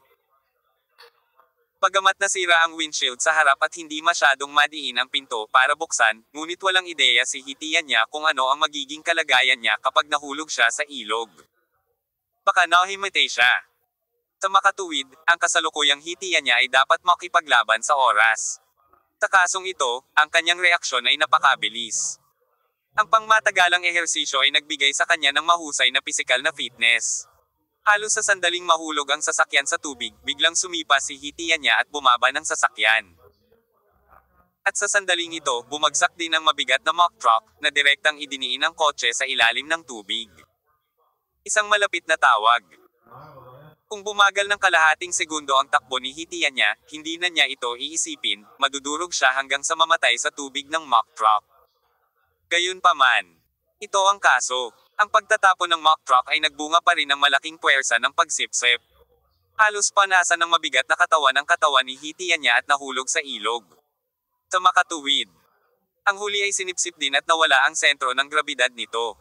Bagamat nasira ang windshield sa harap at hindi masyadong madiin ang pinto para buksan, ngunit walang ideya si hitian niya kung ano ang magiging kalagayan niya kapag nahulog siya sa ilog. Baka nahimatay siya. Sa makatuwid, ang kasalukuyang hitian niya ay dapat makipaglaban sa oras. Sa kasong ito, ang kanyang reaksyon ay napakabilis. Ang pangmatagalang ehersisyo ay nagbigay sa kanya ng mahusay na pisikal na fitness. Halos sa sandaling mahulog ang sasakyan sa tubig, biglang sumipa si hitian niya at bumaba ng sasakyan. At sa sandaling ito, bumagsak din ang mabigat na mock truck, na direktang idiniin ang kotse sa ilalim ng tubig. Isang malapit na tawag. Kung bumagal ng kalahating segundo ang takbo ni hitian niya, hindi na niya ito iisipin, madudurog siya hanggang sa mamatay sa tubig ng mock truck. Gayunpaman, ito ang kaso. Ang pagtatapon ng mock truck ay nagbunga pa rin ng malaking puwersa ng pagsipsip. Halos panasa ng mabigat na katawan ang katawan ni hitian niya at nahulog sa ilog. Sa makatuwid, ang huli ay sinipsip din at nawala ang sentro ng grabidad nito.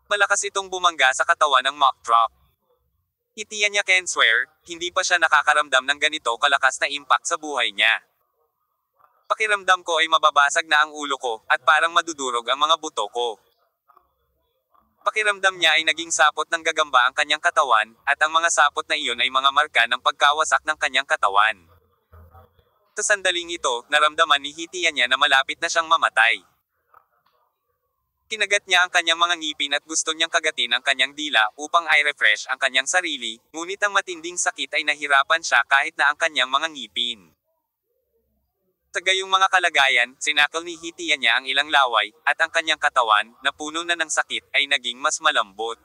Malakas itong bumangga sa katawan ng mock truck. Hitian niya can swear, hindi pa siya nakakaramdam ng ganito kalakas na impact sa buhay niya. Pakiramdam ko ay mababasag na ang ulo ko, at parang madudurog ang mga buto ko. Pakiramdam niya ay naging sapot ng gagamba ang kanyang katawan, at ang mga sapot na iyon ay mga marka ng pagkawasak ng kanyang katawan. Sa sandaling ito, naramdaman ni hitian niya na malapit na siyang mamatay. Kinagat niya ang kanyang mga ngipin at gusto niyang kagatin ang kanyang dila upang i-refresh ang kanyang sarili, ngunit ang matinding sakit ay nahirapan siya kahit na ang kanyang mga ngipin. Sa gayong mga kalagayan, sinakal ni Hitiya niya ang ilang laway, at ang kanyang katawan, na puno na ng sakit, ay naging mas malambot.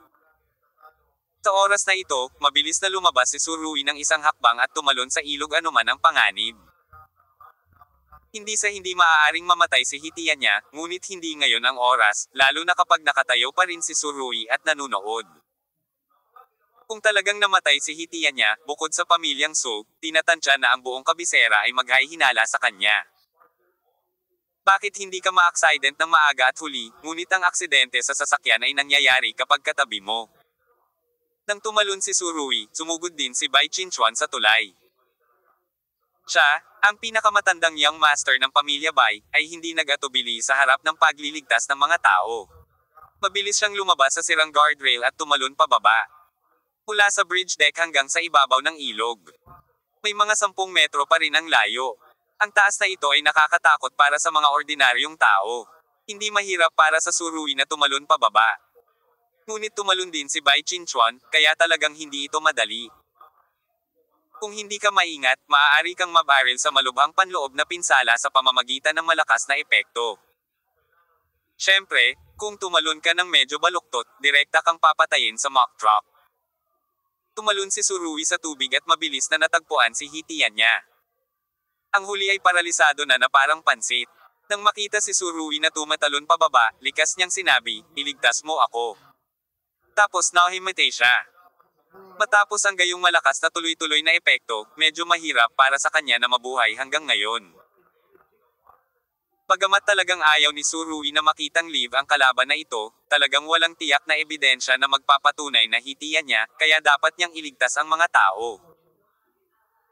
Sa oras na ito, mabilis na lumabas si Surui ng isang hakbang at tumalon sa ilog anuman ang panganib. Hindi sa hindi maaaring mamatay si Hitiya niya, ngunit hindi ngayon ang oras, lalo na kapag nakatayo pa rin si Surui at nanunood. Kung talagang namatay si Hitiya niya, bukod sa pamilyang Su, tinatansya na ang buong kabisera ay maghahinala sa kanya. Bakit hindi ka ma-accident ng maaga at huli, ngunit ang aksidente sa sasakyan ay nangyayari kapag katabi mo? Nang tumalon si Surui, sumugod din si Bai Qinchuan sa tulay. Siya, ang pinakamatandang young master ng pamilya Bai, ay hindi nag-atubili sa harap ng pagliligtas ng mga tao. Mabilis siyang lumabas sa sirang guardrail at tumalon pababa. Mula sa bridge deck hanggang sa ibabaw ng ilog. May mga 10 metro pa rin ang layo. Ang taas na ito ay nakakatakot para sa mga ordinaryong tao. Hindi mahirap para sa Surui na tumalon pababa. Ngunit tumalon din si Bai Qinchuan, kaya talagang hindi ito madali. Kung hindi ka maingat, maaari kang mabaril sa malubhang panloob na pinsala sa pamamagitan ng malakas na epekto. Siyempre, kung tumalon ka ng medyo baluktot, direkta kang papatayin sa mock drop. Tumalon si Surui sa tubig at mabilis na natagpuan si Hitiya niya. Ang huli ay paralisado na parang pansit. Nang makita si Surui na tumatalon pababa, likas niyang sinabi, "Iligtas mo ako." Tapos nahimatay siya. Matapos ang gayong malakas na tuloy-tuloy na epekto, medyo mahirap para sa kanya na mabuhay hanggang ngayon. Bagamat talagang ayaw ni Surui na makitang live ang kalaban na ito, talagang walang tiyak na ebidensya na magpapatunay na Hitiya niya, kaya dapat niyang iligtas ang mga tao.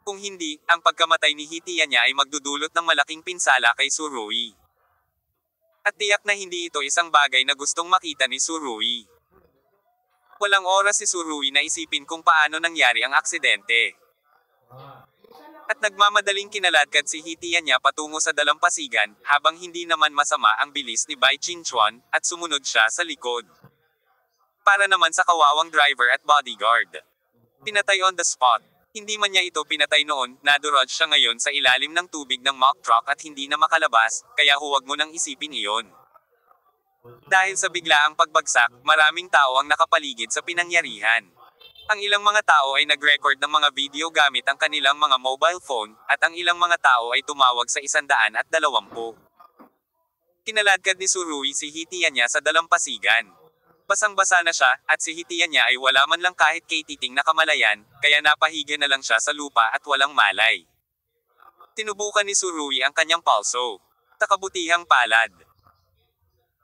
Kung hindi, ang pagkamatay ni Hitiya niya ay magdudulot ng malaking pinsala kay Surui. At tiyak na hindi ito isang bagay na gustong makita ni Surui. Walang oras si Surui na isipin kung paano nangyari ang aksidente. At nagmamadaling kinaladkad si Hitiya niya patungo sa dalampasigan, habang hindi naman masama ang bilis ni Bai Qinchuan, at sumunod siya sa likod. Para naman sa kawawang driver at bodyguard. Pinatay on the spot. Hindi man niya ito pinatay noon, nadurog siya ngayon sa ilalim ng tubig ng mock truck at hindi na makalabas, kaya huwag mo nang isipin iyon. Dahil sa biglaang pagbagsak, maraming tao ang nakapaligid sa pinangyarihan. Ang ilang mga tao ay nag-record ng mga video gamit ang kanilang mga mobile phone, at ang ilang mga tao ay tumawag sa 120. Kinaladkad ni Surui si Hitiya niya sa dalampasigan. Basang-basa na siya, at si Hitiya niya ay wala man lang kahit katiting na kamalayan, kaya napahiga na lang siya sa lupa at walang malay. Tinubukan ni Surui ang kanyang pulso. Takabutihang palad.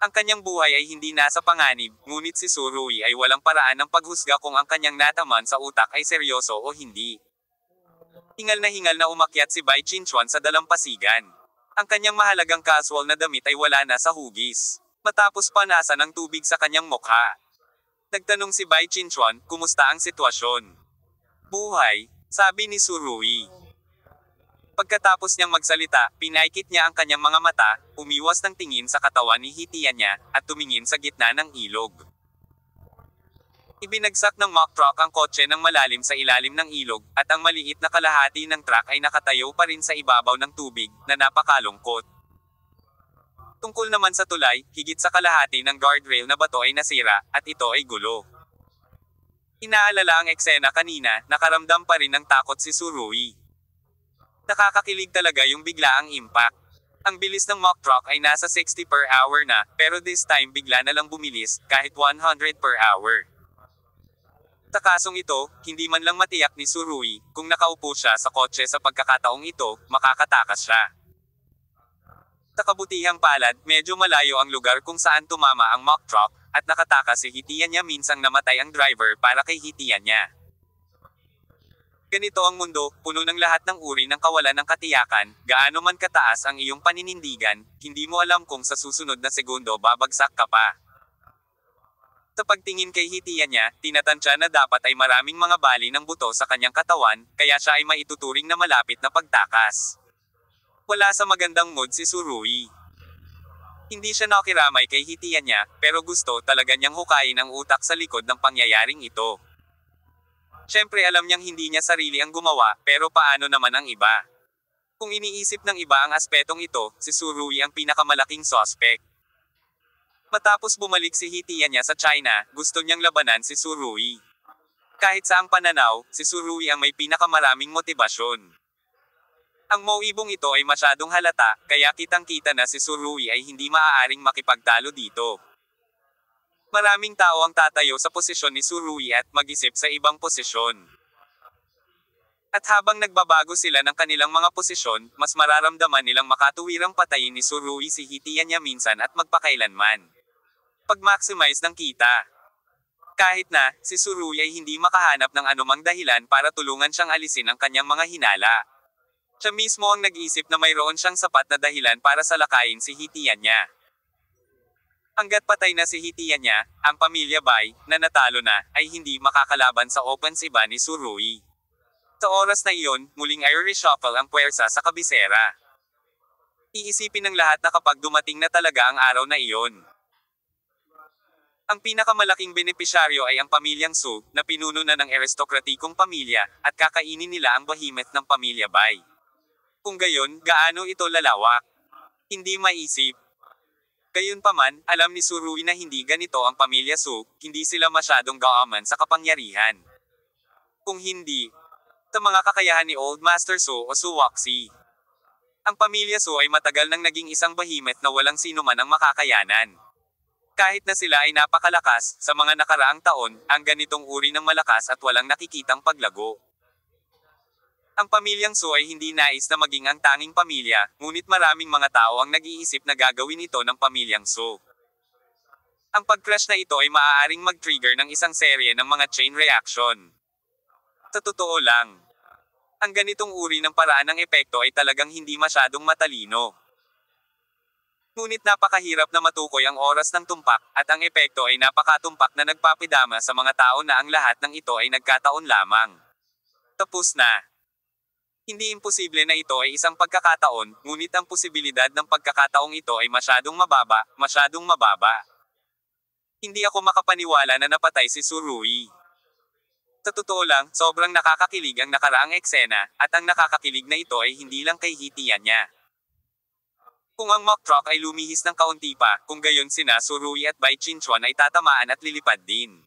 Ang kanyang buhay ay hindi nasa panganib, ngunit si Surui ay walang paraan ng paghusga kung ang kanyang nataman sa utak ay seryoso o hindi. Hingal na umakyat si Bai Qinchuan sa dalampasigan. Ang kanyang mahalagang casual na damit ay wala na sa hugis. Matapos panasa ng tubig sa kanyang mukha. Nagtanong si Bai Qinchuan, kumusta ang sitwasyon? Buhay, sabi ni Surui. Pagkatapos niyang magsalita, pinaikit niya ang kanyang mga mata, umiwas ng tingin sa katawan ni Hitiya niya, at tumingin sa gitna ng ilog. Ibinagsak ng mock truck ang kotse ng malalim sa ilalim ng ilog, at ang maliit na kalahati ng truck ay nakatayo pa rin sa ibabaw ng tubig, na napakalungkot. Tungkol naman sa tulay, higit sa kalahati ng guardrail na bato ay nasira, at ito ay gulo. Inaalala ang eksena kanina, nakaramdam pa rin ng takot si Surui. Nakakakilig talaga yung biglaang impact. Ang bilis ng mock truck ay nasa 60 per hour na, pero this time bigla na lang bumilis, kahit 100 per hour. Sa kasong ito, hindi man lang matiyak ni Surui, kung nakaupo siya sa kotse sa pagkakataong ito, makakatakas siya. Sa kabutihang palad, medyo malayo ang lugar kung saan tumama ang mock truck, at nakatakas si Hitiya niya minsang namatay ang driver para kay Hitiya niya. Ganito ang mundo, puno ng lahat ng uri ng kawalan ng katiyakan, gaano man kataas ang iyong paninindigan, hindi mo alam kung sa susunod na segundo babagsak ka pa. Sa pagtingin kay Hitiya niya, tinatansya na dapat ay maraming mga bali ng buto sa kanyang katawan, kaya siya ay maituturing na malapit na pagtakas. Wala sa magandang mood si Surui. Hindi siya nakiramay kay Hitiya niya, pero gusto talaga niyang hukayin ang utak sa likod ng pangyayaring ito. Siyempre alam niyang hindi niya sarili ang gumawa, pero paano naman ang iba? Kung iniisip ng iba ang aspetong ito, si Surui ang pinakamalaking suspect. Matapos bumalik si Hitianya sa China, gusto niyang labanan si Surui. Kahit sa ang pananaw, si Surui ang may pinakamaraming motibasyon. Ang moibong ito ay masyadong halata, kaya kitang-kita na si Surui ay hindi maaaring makipagtalo dito. Maraming tao ang tatayo sa posisyon ni Surui at mag-isip sa ibang posisyon. At habang nagbabago sila ng kanilang mga posisyon, mas mararamdaman nilang makatuwirang patayin ni Surui si Hitianya minsan at magpakailanman. Pag-maximize ng kita. Kahit na, si Surui ay hindi makahanap ng anumang dahilan para tulungan siyang alisin ang kanyang mga hinala. Siya mismo ang nag-isip na mayroon siyang sapat na dahilan para salakayin si Hitianya. Hanggat patay na si Hitianya, ang pamilya Bai, na natalo na, ay hindi makakalaban sa opens iba ni Surui. Sa oras na iyon, muling i-reshuffle ang puwersa sa kabisera. Iisipin ng lahat na kapag dumating na talaga ang araw na iyon. Ang pinakamalaking benepisyaryo ay ang pamilyang Su, na pinuno na ng aristokratikong pamilya, at kakainin nila ang behemoth ng pamilya Bai. Kung gayon, gaano ito lalawak? Hindi maisip. Gayunpaman, alam ni Surui na hindi ganito ang pamilya Su, hindi sila masyadong gaaman sa kapangyarihan. Kung hindi, sa mga kakayahan ni Old Master Su o Su Waxi. Ang pamilya Su ay matagal nang naging isang behemoth na walang sino man ang makakayanan. Kahit na sila ay napakalakas, sa mga nakaraang taon, ang ganitong uri ng malakas at walang nakikitang paglago. Ang pamilyang Su ay hindi nais na maging ang tanging pamilya, ngunit maraming mga tao ang nag-iisip na gagawin ito ng pamilyang Su. Ang pag-crash na ito ay maaaring mag-trigger ng isang serye ng mga chain reaction. Sa totoo lang, ang ganitong uri ng paraan ng epekto ay talagang hindi masyadong matalino. Ngunit napakahirap na matukoy ang oras ng tumpak, at ang epekto ay napakatumpak na nagpapidama sa mga tao na ang lahat ng ito ay nagkataon lamang. Tapos na. Hindi imposible na ito ay isang pagkakataon, ngunit ang posibilidad ng pagkakataong ito ay masyadong mababa, masyadong mababa. Hindi ako makapaniwala na napatay si Surui. Sa totoo lang, sobrang nakakakilig ang nakaraang eksena, at ang nakakakilig na ito ay hindi lang kay Hitianya. Kung ang mock truck ay lumihis ng kaunti pa, kung gayon sina Surui at Bai Qingchuan ay tatamaan at lilipad din.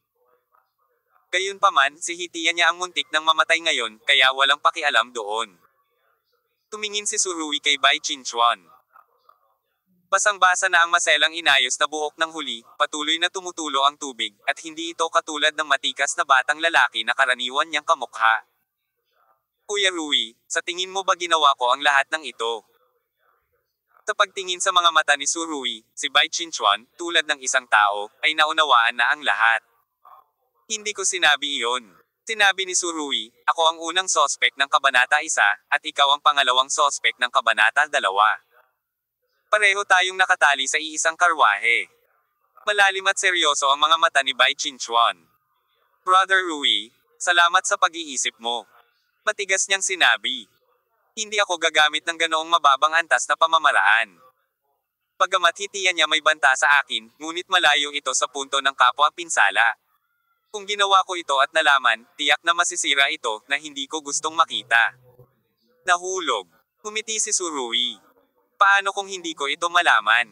Gayunpaman, si Hitianya ang muntik ng mamatay ngayon, kaya walang pakialam doon. Tumingin si Surui kay Bai Qingchuan. Basang-basa na ang maselang inayos na buhok ng huli, patuloy na tumutulo ang tubig, at hindi ito katulad ng matikas na batang lalaki na karaniwan niyang kamukha. Kuya Rui, sa tingin mo ba ginawa ko ang lahat ng ito? Sa pagtingin sa mga mata ni Surui, si Bai Qingchuan, tulad ng isang tao, ay naunawaan na ang lahat. Hindi ko sinabi iyon. Sinabi ni Surui, ako ang unang sospek ng Kabanata 1, at ikaw ang pangalawang sospek ng Kabanata 2. Pareho tayong nakatali sa iisang karwahe. Malalim at seryoso ang mga mata ni Bai Qingchuan. Brother Rui, salamat sa pag-iisip mo. Matigas niyang sinabi. Hindi ako gagamit ng ganoong mababang antas na pamamaraan. Pagamat hitiyan niya may banta sa akin, ngunit malayo ito sa punto ng kapwa-pinsala. Kung ginawa ko ito at nalaman, tiyak na masisira ito, na hindi ko gustong makita. Nahulog. Humiti si Surui. Paano kung hindi ko ito malaman?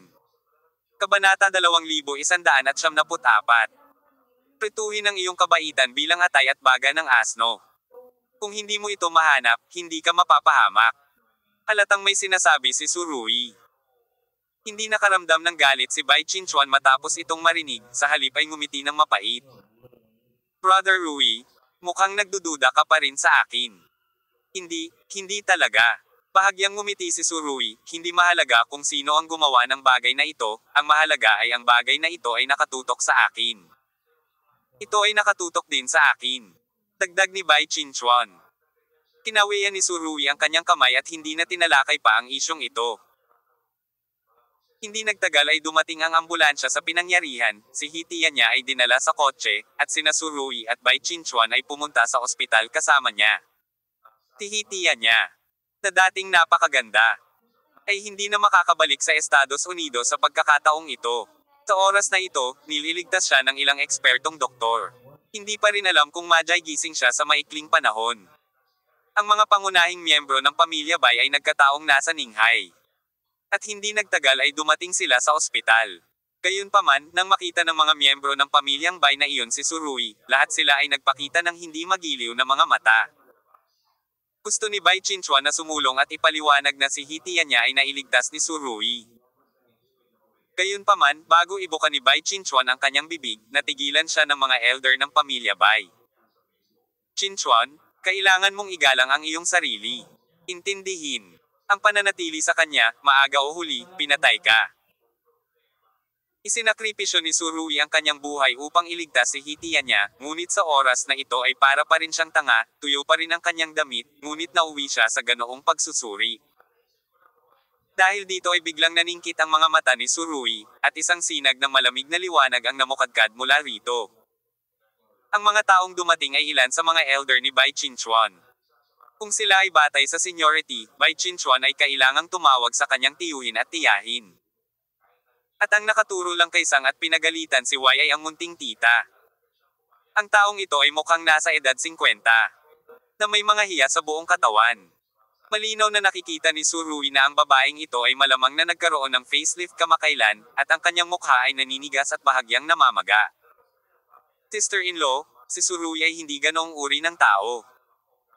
Kabanata 2174. Prituhin ang iyong kabaitan bilang atay at baga ng asno. Kung hindi mo ito mahanap, hindi ka mapapahamak. Halatang may sinasabi si Surui. Hindi nakaramdam ng galit si Bai Qingchuan matapos itong marinig, sa halip ay ngumiti ng mapait. Brother Rui, mukhang nagdududa ka pa rin sa akin. Hindi talaga. Bahagyang ngumiti si Surui, hindi mahalaga kung sino ang gumawa ng bagay na ito, ang mahalaga ay ang bagay na ito ay nakatutok sa akin. Ito ay nakatutok din sa akin. Dagdag ni Bai Qingchuan. Kinawian ni Surui ang kanyang kamay at hindi na tinalakay pa ang isyong ito. Hindi nagtagal ay dumating ang ambulansya sa pinangyarihan, si Hitianya ay dinala sa kotse, at sina Surui at Bai Qingchuan ay pumunta sa ospital kasama niya. Si Hitianya, na dating napakaganda, ay hindi na makakabalik sa Estados Unidos sa pagkakataong ito. Sa oras na ito, nililigtas siya ng ilang ekspertong doktor. Hindi pa rin alam kung madyay gising siya sa maikling panahon. Ang mga pangunahing miyembro ng pamilya Bai ay nagkataong nasa Ninghay. At hindi nagtagal ay dumating sila sa ospital. Gayunpaman, nang makita ng mga miyembro ng pamilyang Bai na iyon si Surui, lahat sila ay nagpakita ng hindi magiliw na mga mata. Gusto ni Bai Qingchuan na sumulong at ipaliwanag na si Hitian niya ay nailigtas ni Surui. Gayunpaman, bago ibuka ni Bai Qingchuan ang kanyang bibig, natigilan siya ng mga elder ng pamilya Bai. Qingchuan, kailangan mong igalang ang iyong sarili. Intindihin. Ang pananatili sa kanya, maaga o huli, pinatay ka. Isinakripisyo ni Surui ang kanyang buhay upang iligtas si Hitian niya, ngunit sa oras na ito ay para pa rin siyang tanga, tuyo pa rin ang kanyang damit, ngunit nauwi siya sa ganoong pagsusuri. Dahil dito ay biglang naningkit ang mga mata ni Surui, at isang sinag ng malamig na liwanag ang namukadkad mula rito. Ang mga taong dumating ay ilan sa mga elder ni Bai Qingchuan. Kung sila ay batay sa seniority, Bai Qingchuan ay kailangang tumawag sa kanyang tiyuhin at tiyahin. At ang nakaturo lang kay Sang at pinagalitan si Wai ay ang munting tita. Ang taong ito ay mukhang nasa edad 50. Na may mga hiya sa buong katawan. Malinaw na nakikita ni Surui na ang babaeng ito ay malamang na nagkaroon ng facelift kamakailan, at ang kanyang mukha ay naninigas at bahagyang namamaga. Sister-in-law, si Surui ay hindi ganoong uri ng tao.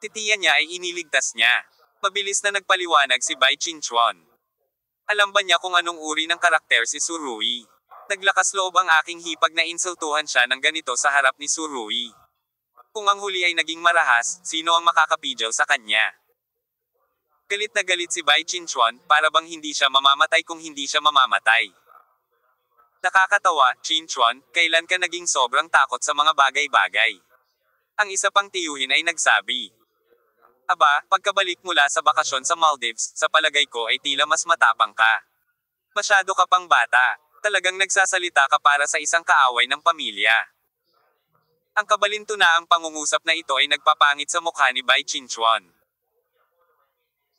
Titiyan niya ay iniligtas niya. Mabilis na nagpaliwanag si Bai Qingchuan. Alam ba niya kung anong uri ng karakter si Surui? Naglakas loob ang aking hipag na insultuhan siya ng ganito sa harap ni Surui. Kung ang huli ay naging marahas, sino ang makakapidyaw sa kanya? Galit na galit si Bai Qingchuan, para bang hindi siya mamamatay kung hindi siya mamamatay. Nakakatawa, Qingchuan, kailan ka naging sobrang takot sa mga bagay-bagay? Ang isa pang tiyuhin ay nagsabi. Aba, pagkabalik mula sa bakasyon sa Maldives, sa palagay ko ay tila mas matapang ka. Masyado ka pang bata. Talagang nagsasalita ka para sa isang kaaway ng pamilya. Ang kabalintunaang pangungusap na ito ay nagpapangit sa mukha ni Bai Qingchuan.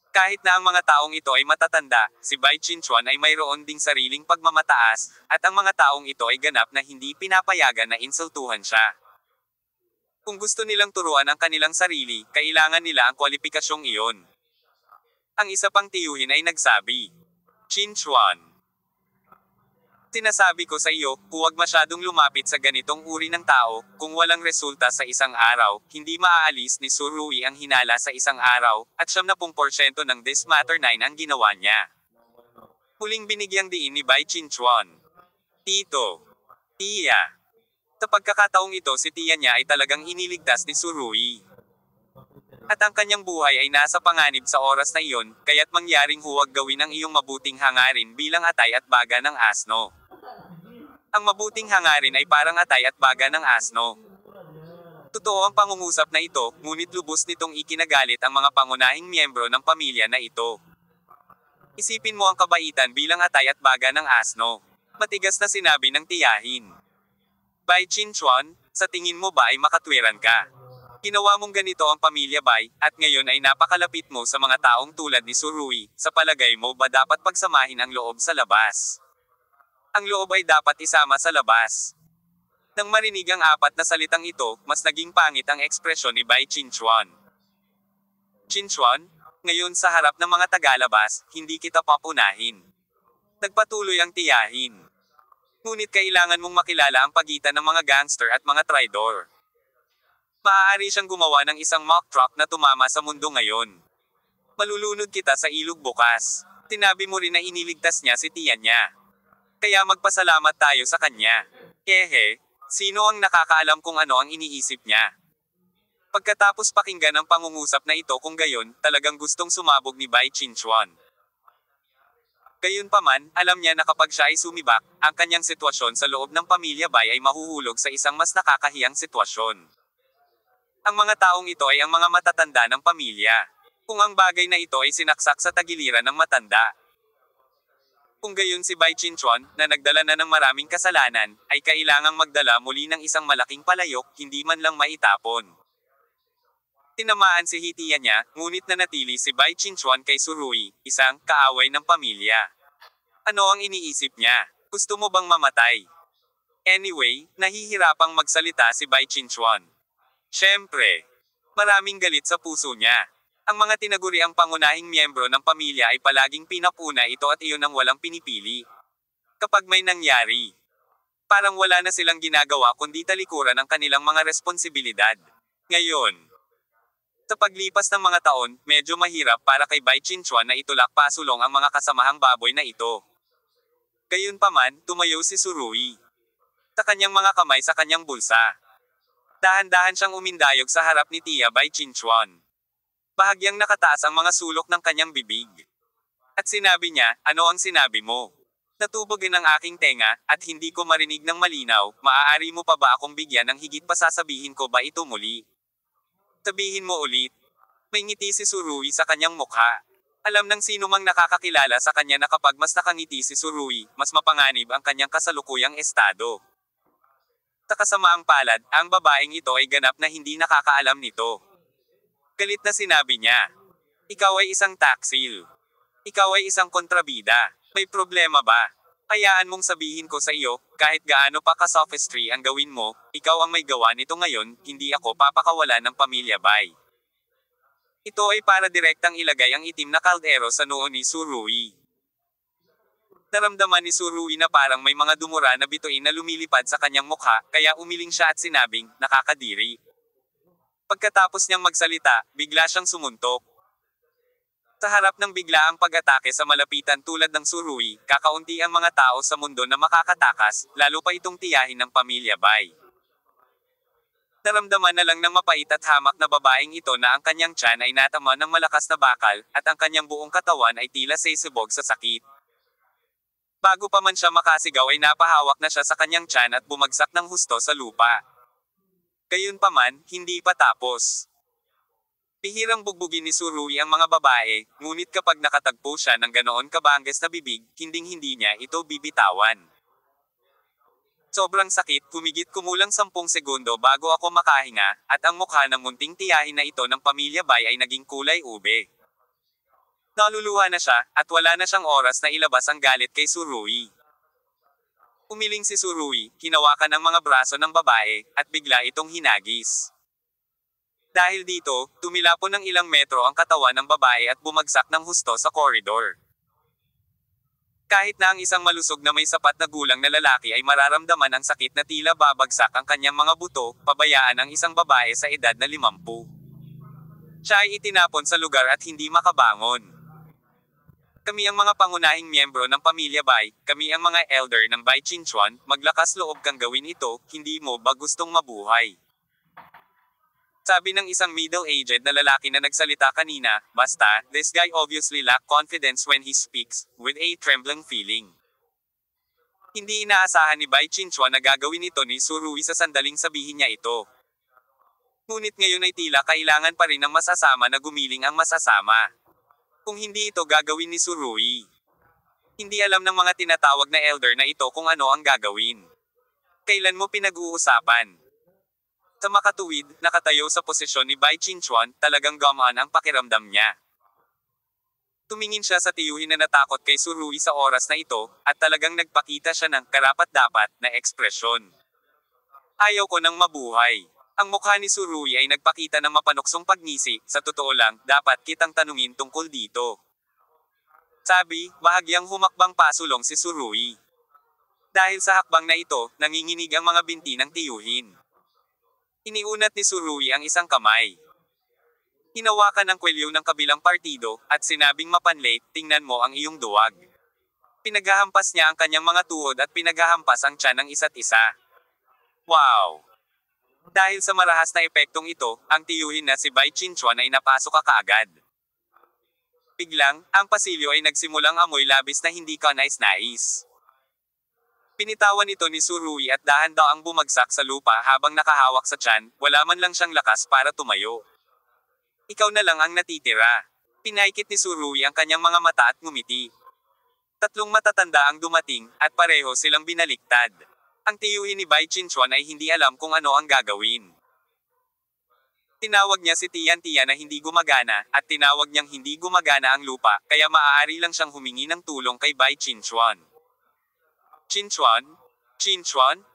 Kahit na ang mga taong ito ay matatanda, si Bai Qingchuan ay mayroon ding sariling pagmamataas, at ang mga taong ito ay ganap na hindi pinapayagan na insultuhan siya. Kung gusto nilang turuan ang kanilang sarili, kailangan nila ang kwalipikasyong iyon. Ang isa pang tiyuhin ay nagsabi. Qingchuan. Sinasabi ko sa iyo, huwag masyadong lumapit sa ganitong uri ng tao, kung walang resulta sa isang araw, hindi maaalis ni Surui ang hinala sa isang araw, at 70% ng This Matter 9 ang ginawa niya. Huling binigyang diin ni Bai Qingchuan. Tito. Tiya. Sa pagkakataong ito si tiya niya ay talagang iniligtas ni Surui. At ang kanyang buhay ay nasa panganib sa oras na iyon, kaya't mangyaring huwag gawin ang iyong mabuting hangarin bilang atay at baga ng asno. Ang mabuting hangarin ay parang atay at baga ng asno. Totoo ang pangungusap na ito, ngunit lubos nitong ikinagalit ang mga pangunahing miyembro ng pamilya na ito. Isipin mo ang kabaitan bilang atay at baga ng asno. Matigas na sinabi ng tiyahin. Bai Qingchuan, sa tingin mo ba ay makatwiran ka? Ginawa mong ganito ang pamilya Bai, at ngayon ay napakalapit mo sa mga taong tulad ni Surui, sa palagay mo ba dapat pagsamahin ang loob sa labas? Ang loob ay dapat isama sa labas. Nang marinig ang apat na salitang ito, mas naging pangit ang ekspresyon ni Bai Qingchuan. Qingchuan, ngayon sa harap ng mga tagalabas, hindi kita papunahin. Nagpatuloy ang tiyahin. Ngunit kailangan mong makilala ang pagitan ng mga gangster at mga traidor. Maaari siyang gumawa ng isang mock truck na tumama sa mundo ngayon. Malulunod kita sa ilog bukas. Tinabi mo rin na iniligtas niya si tiyan niya. Kaya magpasalamat tayo sa kanya. Hehe, sino ang nakakaalam kung ano ang iniisip niya? Pagkatapos pakinggan ang pangungusap na ito kung gayon, talagang gustong sumabog ni Bai Qingchuan. Gayunpaman, alam niya na kapag siya ay sumibak, ang kanyang sitwasyon sa loob ng pamilya Bai ay mahuhulog sa isang mas nakakahiyang sitwasyon. Ang mga taong ito ay ang mga matatanda ng pamilya. Kung ang bagay na ito ay sinaksak sa tagiliran ng matanda. Kung gayon si Bai Qingchuan, na nagdala na ng maraming kasalanan, ay kailangang magdala muli ng isang malaking palayok, hindi man lang maitapon. Tinamaan si Hitian niya, ngunit nanatili si Bai Qingchuan kay Surui, isang kaaway ng pamilya. Ano ang iniisip niya? Gusto mo bang mamatay? Anyway, nahihirapang magsalita si Bai Qingchuan. Siyempre, maraming galit sa puso niya. Ang mga tinaguriang pangunahing miyembro ng pamilya ay palaging pinapuna ito at iyon ang walang pinipili. Kapag may nangyari, parang wala na silang ginagawa kundi talikuran ang kanilang mga responsibilidad. Ngayon, sa paglipas ng mga taon, medyo mahirap para kay Bai Qingchuan na itulak pasulong ang mga kasamahang baboy na ito. Gayunpaman, tumayo si Surui sa kanyang mga kamay sa kanyang bulsa. Dahan-dahan siyang umindayog sa harap ni Tia Bai Qingchuan. Bahagyang nakataas ang mga sulok ng kanyang bibig. At sinabi niya, ano ang sinabi mo? Natubogin ang aking tenga, at hindi ko marinig ng malinaw, maaari mo pa ba akong bigyan ng higit pa sasabihin ko ba ito muli? Sabihin mo ulit. May ngiti si Surui sa kanyang mukha. Alam ng sino mang nakakakilala sa kanya na kapag mas nakangiti si Surui, mas mapanganib ang kanyang kasalukuyang estado. Sa kasamaang palad, ang babaeng ito ay ganap na hindi nakakaalam nito. Galit na sinabi niya. Ikaw ay isang taksil. Ikaw ay isang kontrabida. May problema ba? Hayaan mong sabihin ko sa iyo, kahit gaano pa ka-sophistry ang gawin mo, ikaw ang may gawa nito ngayon, hindi ako papakawalan ng pamilya Bai. Ito ay para direktang ilagay ang itim na kaldero sa noo ni Surui. Naramdaman ni Surui na parang may mga dumura na bituin na lumilipad sa kanyang mukha, kaya umiling siya at sinabing, nakakadiri. Pagkatapos niyang magsalita, bigla siyang sumuntok. Sa harap ng biglaang pag-atake sa malapitan tulad ng Surui, kakaunti ang mga tao sa mundo na makakatakas, lalo pa itong tiyahin ng pamilya Bai. Naramdaman na lang ng mapait at hamak na babaeng ito na ang kanyang tiyan ay natama ng malakas na bakal, at ang kanyang buong katawan ay tila sesibog sa sakit. Bago pa man siya makasigaw ay napahawak na siya sa kanyang tiyan at bumagsak ng husto sa lupa. Gayunpaman, hindi pa tapos. Pihirang bugbugin ni Surui ang mga babae, ngunit kapag nakatagpo siya ng ganoon kabangges na bibig, hinding-hindi niya ito bibitawan. Sobrang sakit, kumulang 10 segundo bago ako makahinga, at ang mukha ng munting tiyahin na ito ng pamilya Bai ay naging kulay ube. Naluluha na siya, at wala na siyang oras na ilabas ang galit kay Surui. Umiling si Surui, hinawakan ang mga braso ng babae, at bigla itong hinagis. Dahil dito, tumilapon ng ilang metro ang katawan ng babae at bumagsak ng husto sa koridor. Kahit na ang isang malusog na may sapat na gulang na lalaki ay mararamdaman ang sakit na tila babagsak ang kanyang mga buto, pabayaan ang isang babae sa edad na 50. Siya ay itinapon sa lugar at hindi makabangon. Kami ang mga pangunahing miyembro ng pamilya Bai, kami ang mga elder ng Bai Qingchuan, maglakas loob kang gawin ito, hindi mo ba gustong mabuhay? Sabi ng isang middle-aged na lalaki na nagsalita kanina, basta, this guy obviously lack confidence when he speaks, with a trembling feeling. Hindi inaasahan ni Bai Qingchuan na gagawin ito ni Surui sa sandaling sabihin niya ito. Ngunit ngayon ay tila kailangan pa rin ng masasama na gumiling ang masasama. Kung hindi ito gagawin ni Surui, hindi alam ng mga tinatawag na elder na ito kung ano ang gagawin. Kailan mo pinag-uusapan? Sa makatuwid, nakatayo sa posisyon ni Bai Qingchuan, talagang gamaan ang pakiramdam niya. Tumingin siya sa tiyuhin na natakot kay Surui sa oras na ito, at talagang nagpakita siya ng karapat-dapat na ekspresyon. Ayaw ko nang mabuhay. Ang mukha ni Surui ay nagpakita ng mapanuksong pagngisi, sa totoo lang, dapat kitang tanungin tungkol dito. Sabi, bahagyang humakbang pasulong si Surui. Dahil sa hakbang na ito, nanginginig ang mga binti ng tiyuhin. Iniunat ni Surui ang isang kamay. Hinawakan ang kwelyo ng kabilang partido, at sinabing mapanlate, tingnan mo ang iyong duwag. Pinaghahampas niya ang kanyang mga tuhod at pinaghahampas ang tiyan ng isa't isa. Wow! Dahil sa marahas na epektong ito, ang tiyuhin na si Bai Qingchuan ay napasok kaagad. Biglang, ang pasilyo ay nagsimulang amoy labis na hindi kanais-nais. Pinitawan ito ni Surui at dahan-daang bumagsak sa lupa habang nakahawak sa tiyan, wala man lang siyang lakas para tumayo. Ikaw na lang ang natitira. Pinaikit ni Surui ang kanyang mga mata at ngumiti. 3 matatanda ang dumating, at pareho silang binaliktad. Ang tiyuhin ni Bai Qingchuan ay hindi alam kung ano ang gagawin. Tinawag niya si Tian na hindi gumagana, at tinawag niyang hindi gumagana ang lupa, kaya maaari lang siyang humingi ng tulong kay Bai Qingchuan. Qingchuan? Qingchuan?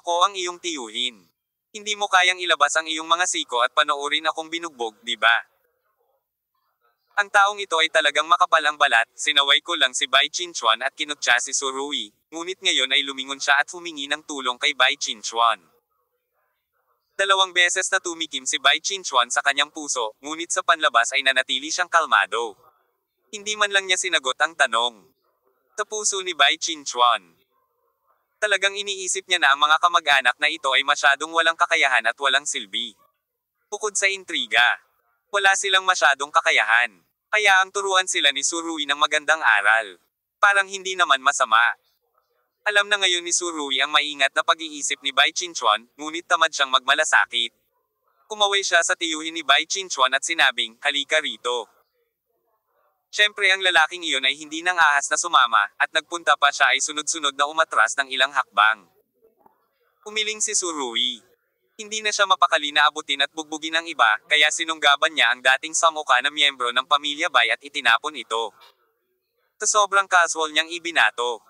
Ako ang iyong tiyuhin. Hindi mo kayang ilabas ang iyong mga siko at panoorin akong binugbog, di ba? Ang taong ito ay talagang makapal ang balat, sinaway ko lang si Bai Chinchuan at kinutya si Surui, ngunit ngayon ay lumingon siya at humingi ng tulong kay Bai Chinchuan. Dalawang beses na tumikim si Bai Chinchuan sa kanyang puso, ngunit sa panlabas ay nanatili siyang kalmado. Hindi man lang niya sinagot ang tanong. Sa puso ni Bai Chinchuan. Talagang iniisip niya na ang mga kamag-anak na ito ay masyadong walang kakayahan at walang silbi. Bukod sa intriga, wala silang masyadong kakayahan. Kaya ang turuan sila ni Surui ng magandang aral. Parang hindi naman masama. Alam na ngayon ni Surui ang maingat na pag-iisip ni Bai Chinchuan, ngunit tamad siyang magmalasakit. Kumaway siya sa tiyuhin ni Bai Chinchuan at sinabing, halika rito. Siyempre ang lalaking iyon ay hindi nang ahas na sumama, at nagpunta pa siya ay sunod-sunod na umatras ng ilang hakbang. Umiling si Surui. Hindi na siya mapakali na abutin at bugbugin ang iba, kaya sinunggaban niya ang dating samuka na miyembro ng pamilya Bai at itinapon ito. Sa sobrang casual niyang ibinato.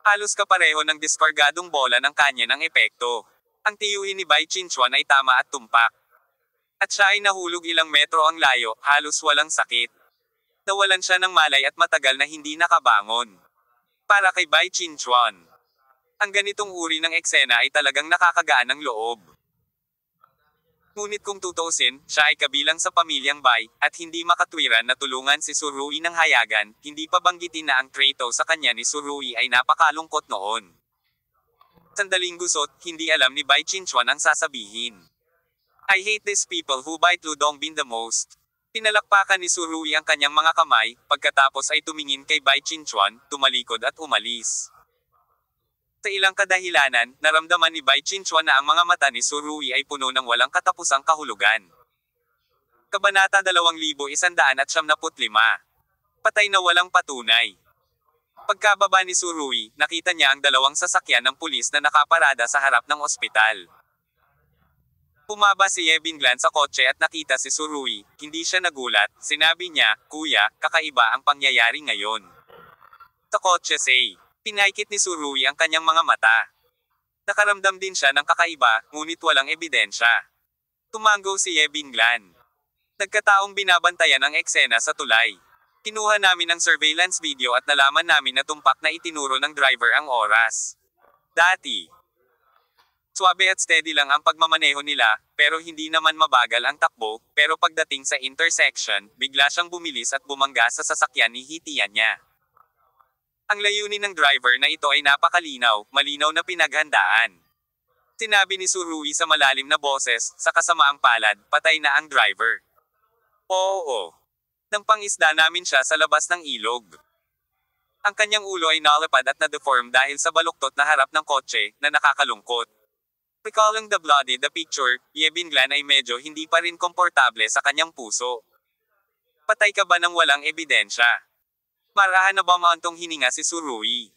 Halos kapareho ng diskargadong bola ng kanya ng epekto. Ang tiyuhin ni Bai Chinchuan ay tama at tumpak. At siya ay nahulog ilang metro ang layo, halos walang sakit. Nawalan siya ng malay at matagal na hindi nakabangon. Para kay Bai Chinchuan. Ang ganitong uri ng eksena ay talagang nakakagaan ng loob. Ngunit kung tutuusin, siya ay kabilang sa pamilyang Bai, at hindi makatwiran na tulungan si Surui ng hayagan, hindi pa banggitin na ang trato sa kanya ni Surui ay napakalungkot noon. Sandaling gusot, hindi alam ni Bai Chinchuan ang sasabihin. I hate these people who bite Ludongbin the most. Pinalakpakan ni Surui ang kanyang mga kamay, pagkatapos ay tumingin kay Bai Chinchuan, tumalikod at umalis. Sa ilang kadahilanan, naramdaman ni Bai Chinchuan na ang mga mata ni Surui ay puno ng walang katapusang kahulugan. Kabanata 2175. Patay na walang patunay. Pagkababa ni Surui, nakita niya ang dalawang sasakyan ng pulis na nakaparada sa harap ng ospital. Pumaba si Ye Binglan sa kotse at nakita si Surui, hindi siya nagulat, sinabi niya, Kuya, kakaiba ang pangyayari ngayon. Sa kotse say. Pinaikit ni Surui ang kanyang mga mata. Nakaramdam din siya ng kakaiba, ngunit walang ebidensya. Tumango si Ye Binglan. Nagkataong binabantayan ang eksena sa tulay. Kinuha namin ang surveillance video at nalaman namin na tumpak na itinuro ng driver ang oras. Dati. Suabe at steady lang ang pagmamaneho nila, pero hindi naman mabagal ang takbo, pero pagdating sa intersection, bigla siyang bumilis at bumangga sa sasakyan ni hitian niya. Ang layunin ng driver na ito ay napakalinaw, malinaw na pinaghandaan. Sinabi ni Surui sa malalim na boses, sa kasamaang palad, patay na ang driver. Oo. Nang pangisda namin siya sa labas ng ilog. Ang kanyang ulo ay nalapad at na-deform dahil sa baluktot na harap ng kotse, na nakakalungkot. Recalling the bloody the picture, Ye Binglan ay medyo hindi pa rin komportable sa kanyang puso. Patay ka ba nang walang ebidensya? Marahan na ba maantong hininga si Surui?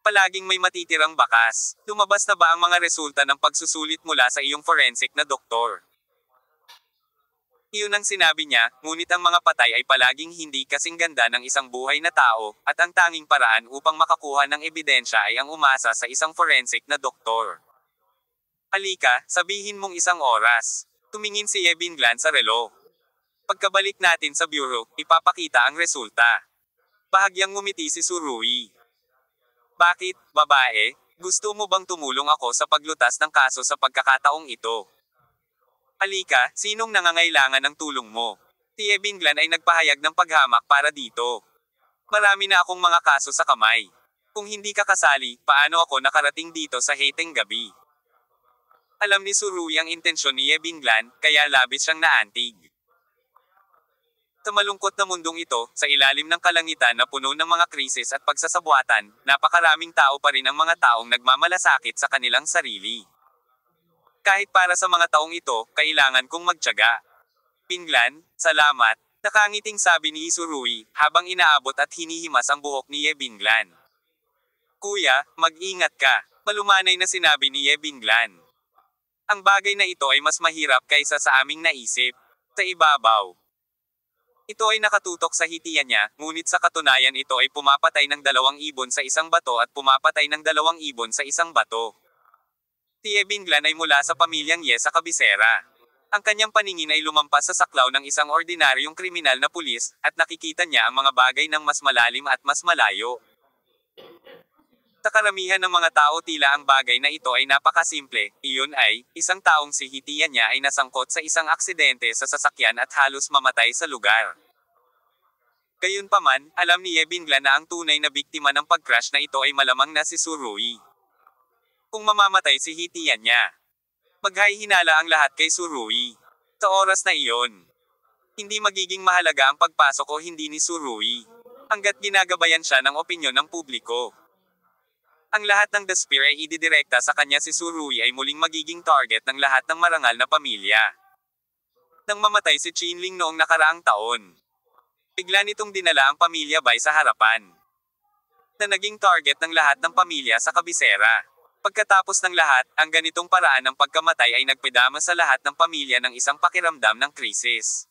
Palaging may matitirang bakas. Lumabas na ba ang mga resulta ng pagsusulit mula sa iyong forensic na doktor? Iyon ang sinabi niya, ngunit ang mga patay ay palaging hindi kasing ganda ng isang buhay na tao, at ang tanging paraan upang makakuha ng ebidensya ay ang umasa sa isang forensic na doktor. Halika, sabihin mong isang oras. Tumingin si Ye Binglan sa relo. Pagkabalik natin sa bureau, ipapakita ang resulta. Bahagyang ngumiti si Surui. Bakit, babae? Gusto mo bang tumulong ako sa paglutas ng kaso sa pagkakataong ito? Halika, sinong nangangailangan ng tulong mo? Si Ye Binglan ay nagpahayag ng paghamak para dito. Marami na akong mga kaso sa kamay. Kung hindi ka kasali, paano ako nakarating dito sa heteng gabi? Alam ni Surui ang intensyon ni Ye Binglan, kaya labis siyang naantig. Sa malungkot na mundong ito, sa ilalim ng kalangitan na puno ng mga krisis at pagsasabuatan, napakaraming tao pa rin ang mga taong nagmamalasakit sa kanilang sarili. Kahit para sa mga taong ito, kailangan kong magtiyaga. Binglan, salamat, nakangiting sabi ni Surui, habang inaabot at hinihimas ang buhok ni Ye Binglan. Kuya, mag-ingat ka, malumanay na sinabi ni Ye Binglan. Ang bagay na ito ay mas mahirap kaysa sa aming naisip. Sa ibabaw. Ito ay nakatutok sa hitian niya, ngunit sa katunayan ito ay pumapatay ng 2 ibon sa isang bato at pumapatay ng 2 ibon sa isang bato. Si Ye Binglan ay mula sa pamilyang Ye sa kabisera. Ang kanyang paningin ay lumampas sa saklaw ng isang ordinaryong kriminal na pulis, at nakikita niya ang mga bagay ng mas malalim at mas malayo. Sa karamihan ng mga tao tila ang bagay na ito ay napakasimple, iyon ay, isang taong si hitian niya ay nasangkot sa isang aksidente sa sasakyan at halos mamatay sa lugar. Gayunpaman, alam ni Ye Binglan na ang tunay na biktima ng pag-crash na ito ay malamang na si Surui. Kung mamamatay si hitian niya, maghahinala ang lahat kay Surui. Sa oras na iyon, hindi magiging mahalaga ang pagpasok o hindi ni Surui, hanggat ginagabayan siya ng opinyon ng publiko. Ang lahat ng The Spear ay ididirekta sa kanya. Si Surui ay muling magiging target ng lahat ng marangal na pamilya. Nang mamatay si Chinling noong nakaraang taon, bigla nitong dinala ang pamilya Bai sa harapan, na naging target ng lahat ng pamilya sa kabisera. Pagkatapos ng lahat, ang ganitong paraan ng pagkamatay ay nagpidama sa lahat ng pamilya ng isang pakiramdam ng krisis.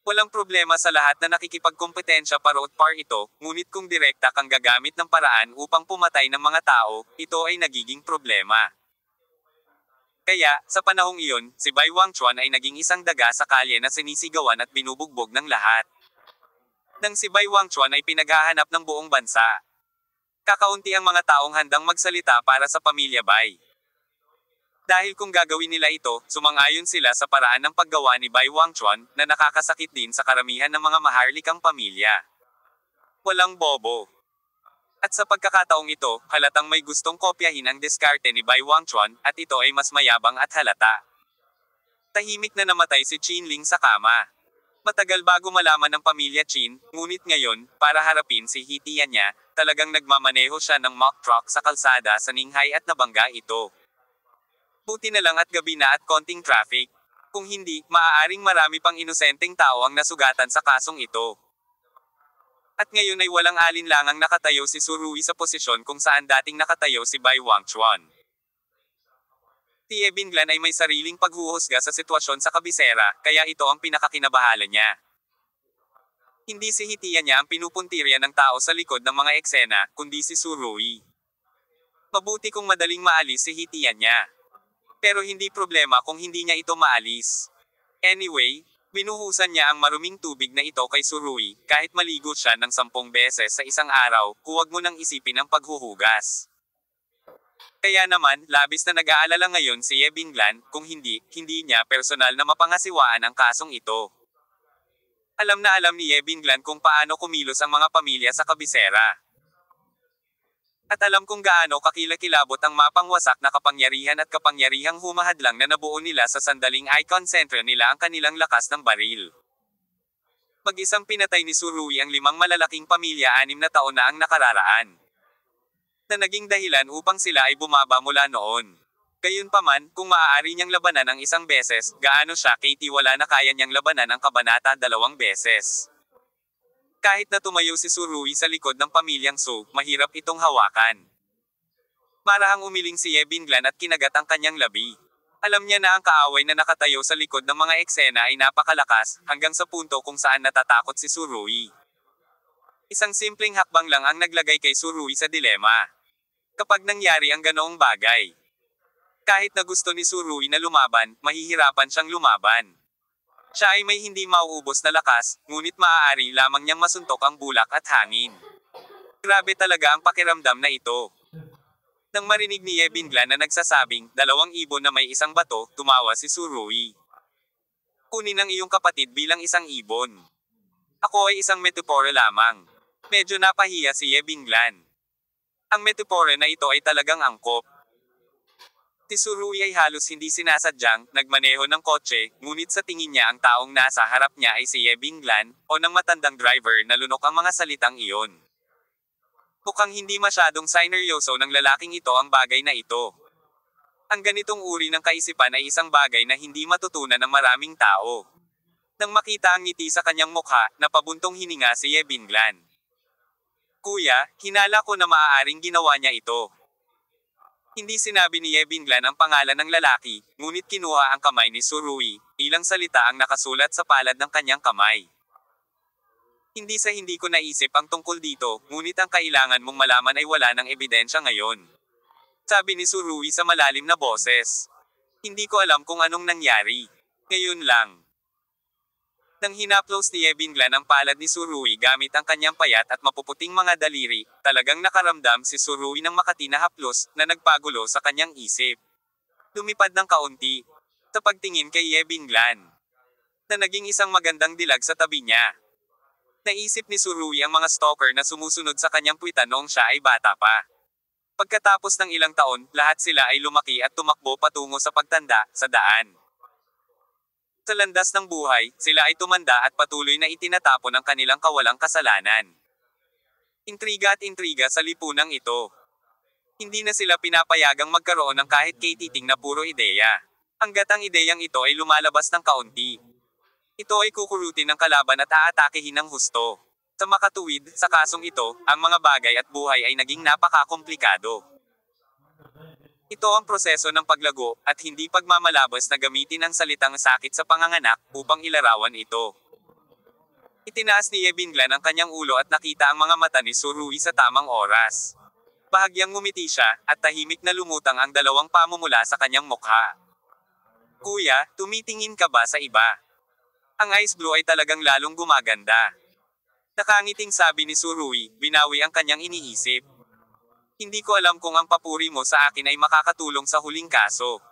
Walang problema sa lahat na nakikipagkompetensya paro't par ito, ngunit kung direkta kang gagamit ng paraan upang pumatay ng mga tao, ito ay nagiging problema. Kaya, sa panahong iyon, si Bai Wangchuan ay naging isang daga sa kalye na sinisigawan at binubugbog ng lahat. Nang si Bai Wangchuan ay pinaghahanap ng buong bansa, kakaunti ang mga taong handang magsalita para sa pamilya Bai. Dahil kung gagawin nila ito, sumang-ayon sila sa paraan ng paggawa ni Bai Wangchuan, na nakakasakit din sa karamihan ng mga maharlikang pamilya. Walang bobo. At sa pagkakataong ito, halatang may gustong kopyahin ang diskarte ni Bai Wangchuan, at ito ay mas mayabang at halata. Tahimik na namatay si Chinling sa kama. Matagal bago malaman ng pamilya Chin, ngunit ngayon, para harapin si hitian niya, talagang nagmamaneho siya ng mock truck sa kalsada sa Ninghay at nabangga ito. Buti na lang at gabi na at konting traffic. Kung hindi, maaaring marami pang inosenteng tao ang nasugatan sa kasong ito. At ngayon ay walang alinlangang nakatayo si Surui sa posisyon kung saan dating nakatayo si Bai Wangchuan. Si Ye Binglan ay may sariling paghuhusga sa sitwasyon sa kabisera, kaya ito ang pinakakinabahala niya. Hindi si hitian niya ang pinupuntirya ng tao sa likod ng mga eksena, kundi si Surui. Mabuti kung madaling maalis si hitian niya. Pero hindi problema kung hindi niya ito maalis. Anyway, binuhusan niya ang maruming tubig na ito kay Surui, kahit maligo siya ng 10 beses sa isang araw, huwag mo nang isipin ang paghuhugas. Kaya naman, labis na nag-aalala ngayon si Ye Binglan, kung hindi niya personal na mapangasiwaan ang kasong ito. Alam na alam ni Ye Binglan kung paano kumilos ang mga pamilya sa kabisera. At alam kung gaano kakilakilabot ang mapangwasak na kapangyarihan at kapangyarihang humahadlang na nabuo nila sa sandaling icon center nila ang kanilang lakas ng baril. Mag-isang pinatay ni Surui ang 5 malalaking pamilya 6 na taon na ang nakararaan, na naging dahilan upang sila ay bumaba mula noon. Gayunpaman, kung maaari niyang labanan ang isang beses, gaano siya wala na kaya niyang labanan ang kabanata 2 beses. Kahit na tumayo si Surui sa likod ng pamilyang Su, mahirap itong hawakan. Marahang umiling si Ye Binglan at kinagat ang kanyang labi. Alam niya na ang kaaway na nakatayo sa likod ng mga eksena ay napakalakas, hanggang sa punto kung saan natatakot si Surui. Isang simpleng hakbang lang ang naglagay kay Surui sa dilema. Kapag nangyari ang ganoong bagay, kahit na gusto ni Surui na lumaban, mahihirapan siyang lumaban. Siya ay may hindi mauubos na lakas, ngunit maaari lamang niyang masuntok ang bulak at hangin. Grabe talaga ang pakiramdam na ito. Nang marinig ni Ye Binglan na nagsasabing, 2 ibon na may isang bato, tumawa si Surui. Kunin ang iyong kapatid bilang isang ibon. Ako ay isang metapora lamang. Medyo napahiya si Ye Binglan. Ang metapora na ito ay talagang angkop. Si Surui ay halos hindi sinasadyang nagmaneho ng kotse, ngunit sa tingin niya ang taong nasa harap niya ay si Ye Binglan, o ng matandang driver na lunok ang mga salitang iyon. Mukhang hindi masyadong sineryoso ng lalaking ito ang bagay na ito. Ang ganitong uri ng kaisipan ay isang bagay na hindi matutunan ng maraming tao. Nang makita ang ngiti sa kanyang mukha, napabuntong hininga si Ye Binglan. Kuya, hinala ko na maaaring ginawa niya ito. Hindi sinabi ni Ye Binglan ang pangalan ng lalaki, ngunit kinuha ang kamay ni Surui, ilang salita ang nakasulat sa palad ng kanyang kamay. Hindi ko naisip ang tungkol dito, ngunit ang kailangan mong malaman ay wala ng ebidensya ngayon. Sabi ni Surui sa malalim na boses. Hindi ko alam kung anong nangyari. Ngayon lang. Nang hinaplos ni Yebinglan ang palad ni Surui gamit ang kanyang payat at mapuputing mga daliri, talagang nakaramdam si Surui ng makati na haplos na nagpagulo sa kanyang isip. Lumipad ng kaunti. Sa pagtingin kay Yebinglan, na naging isang magandang dilag sa tabi niya. Naisip ni Surui ang mga stalker na sumusunod sa kanyang puwitan noong siya ay bata pa. Pagkatapos ng ilang taon, lahat sila ay lumaki at tumakbo patungo sa pagtanda, sa daan. Sa landas ng buhay, sila ay tumanda at patuloy na itinatapon ang kanilang kawalang kasalanan. Intriga at intriga sa lipunang ito. Hindi na sila pinapayagang magkaroon ng kahit katiting na puro ideya. Hanggat ang ideyang ito ay lumalabas ng kaunti. Ito ay kukurutin ng kalaban at aatakehin ng husto. Sa makatuwid, sa kasong ito, ang mga bagay at buhay ay naging napakakomplikado. Ito ang proseso ng paglago, at hindi pagmamalabas na gamitin ang salitang sakit sa panganganak, upang ilarawan ito. Itinaas ni Yebinglan ang kanyang ulo at nakita ang mga mata ni Surui sa tamang oras. Bahagyang ngumiti siya, at tahimik na lumutang ang dalawang pamo mula sa kanyang mukha. Kuya, tumitingin ka ba sa iba? Ang ice blue ay talagang lalong gumaganda. Nakangiting sabi ni Surui, binawi ang kanyang iniisip. Hindi ko alam kung ang papuri mo sa akin ay makakatulong sa huling kaso.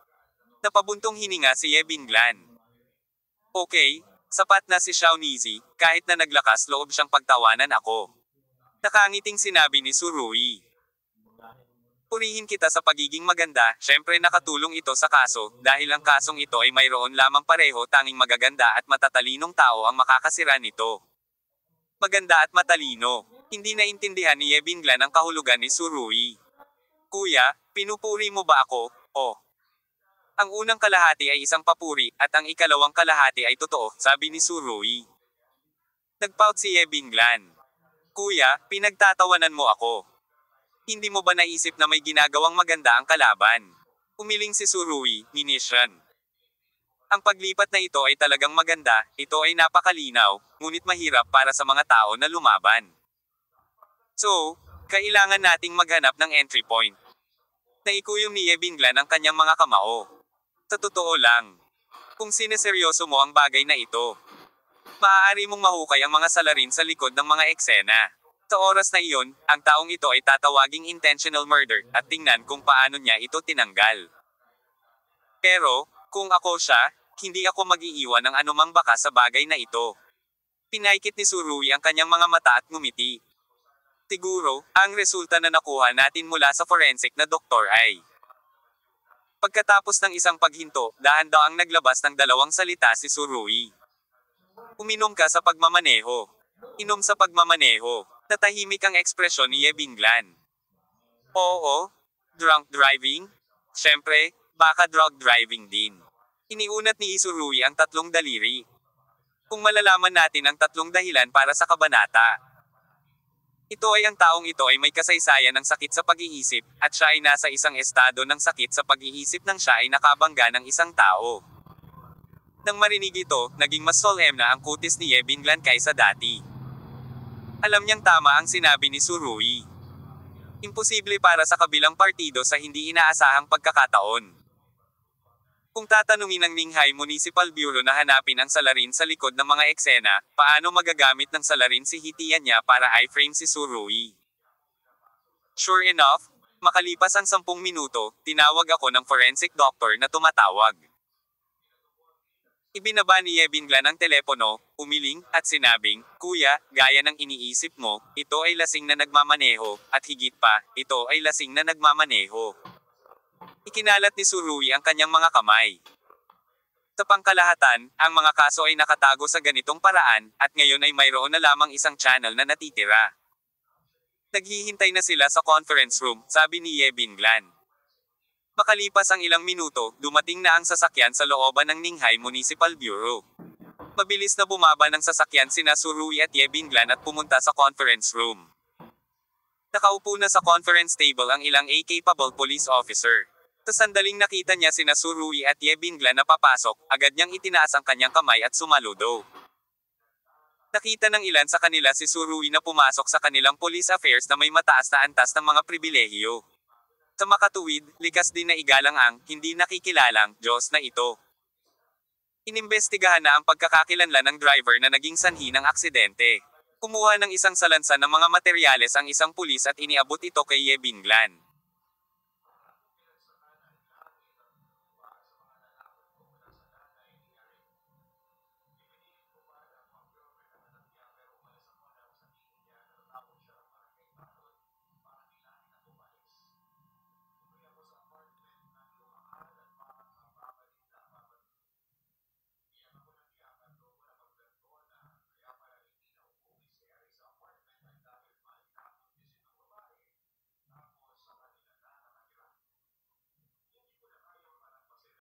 Napabuntong hininga si Yebinglan. Okay, sapat na si Xiaonizi, kahit na naglakas loob siyang pagtawanan ako. Nakangiting sinabi ni Surui. Purihin kita sa pagiging maganda, syempre nakatulong ito sa kaso, dahil ang kasong ito ay mayroon lamang pareho tanging magaganda at matatalinong tao ang makakasira nito. Maganda at matalino. Hindi naintindihan ni Yebinglan ang kahulugan ni Surui. Kuya, pinupuri mo ba ako? Oh. Ang unang kalahati ay isang papuri, at ang ikalawang kalahati ay totoo, sabi ni Surui. Nagpout si Yebinglan. Kuya, pinagtatawanan mo ako. Hindi mo ba naisip na may ginagawang maganda ang kalaban? Umiling si Surui, Nishan. Ang paglipat na ito ay talagang maganda, ito ay napakalinaw, ngunit mahirap para sa mga tao na lumaban. So, kailangan nating maghanap ng entry point. Naikuyong ni Yebinglan ang kanyang mga kamao. Sa totoo lang, kung sineseryoso mo ang bagay na ito, maaari mong mahukay ang mga salarin sa likod ng mga eksena. Sa oras na iyon, ang taong ito ay tatawaging intentional murder, at tingnan kung paano niya ito tinanggal. Pero, kung ako siya, hindi ako mag-iiwan ng anumang baka sa bagay na ito. Pinaikit ni Surui ang kanyang mga mata at ngumiti. Siguro, ang resulta na nakuha natin mula sa forensic na doktor ay. Pagkatapos ng isang paghinto, dahan-daang naglabas ng dalawang salita si Surui. Uminom ka sa pagmamaneho. Inom sa pagmamaneho. Natahimik ang ekspresyon ni Yebinglan. Oo, drunk driving? Siyempre, baka drug driving din. Iniunat ni Surui ang tatlong daliri. Kung malalaman natin ang tatlong dahilan para sa kabanata. Ito ay ang taong ito ay may kasaysayan ng sakit sa pag-iisip, at siya ay nasa isang estado ng sakit sa pag-iisip nang siya ay nakabangga ng isang tao. Nang marinig ito, naging mas solemn na ang kutis ni Yebinglan kaysa dati. Alam niyang tama ang sinabi ni Surui. Imposible para sa kabilang partido sa hindi inaasahang pagkakataon. Kung tatanungin ng Ninghay Municipal Bureau na hanapin ang salarin sa likod ng mga eksena, paano magagamit ng salarin si hitian niya para i-frame si Surui? Sure enough, makalipas ang 10 minuto, tinawag ako ng forensic doctor na tumatawag. Ibinaba ni Yebinglan ang telepono, umiling, at sinabing, Kuya, gaya ng iniisip mo, ito ay lasing na nagmamaneho, at higit pa, ito ay lasing na nagmamaneho. Ikinalat ni Surui ang kanyang mga kamay. Sa pangkalahatan, ang mga kaso ay nakatago sa ganitong paraan, at ngayon ay mayroon na lamang isang channel na natitira. Naghihintay na sila sa conference room, sabi ni Yebinglan. Makalipas ang ilang minuto, dumating na ang sasakyan sa looban ng Ninghay Municipal Bureau. Mabilis na bumaba ng sasakyan sina Surui at Yebinglan at pumunta sa conference room. Nakaupo na sa conference table ang ilang capable police officer. Sa sandaling nakita niya sina Surui at Yebinglan na papasok, agad niyang itinaas ang kanyang kamay at sumaludo. Nakita ng ilan sa kanila si Surui na pumasok sa kanilang police affairs na may mataas na antas ng mga pribilehiyo. Sa makatuwid, likas din na igalang ang hindi nakikilalang Diyos na ito. Inimbestigahan na ang pagkakakilanlan ng driver na naging sanhi ng aksidente. Kumuha ng isang salansan ng mga materyales ang isang pulis at iniabot ito kay Ye Binglan.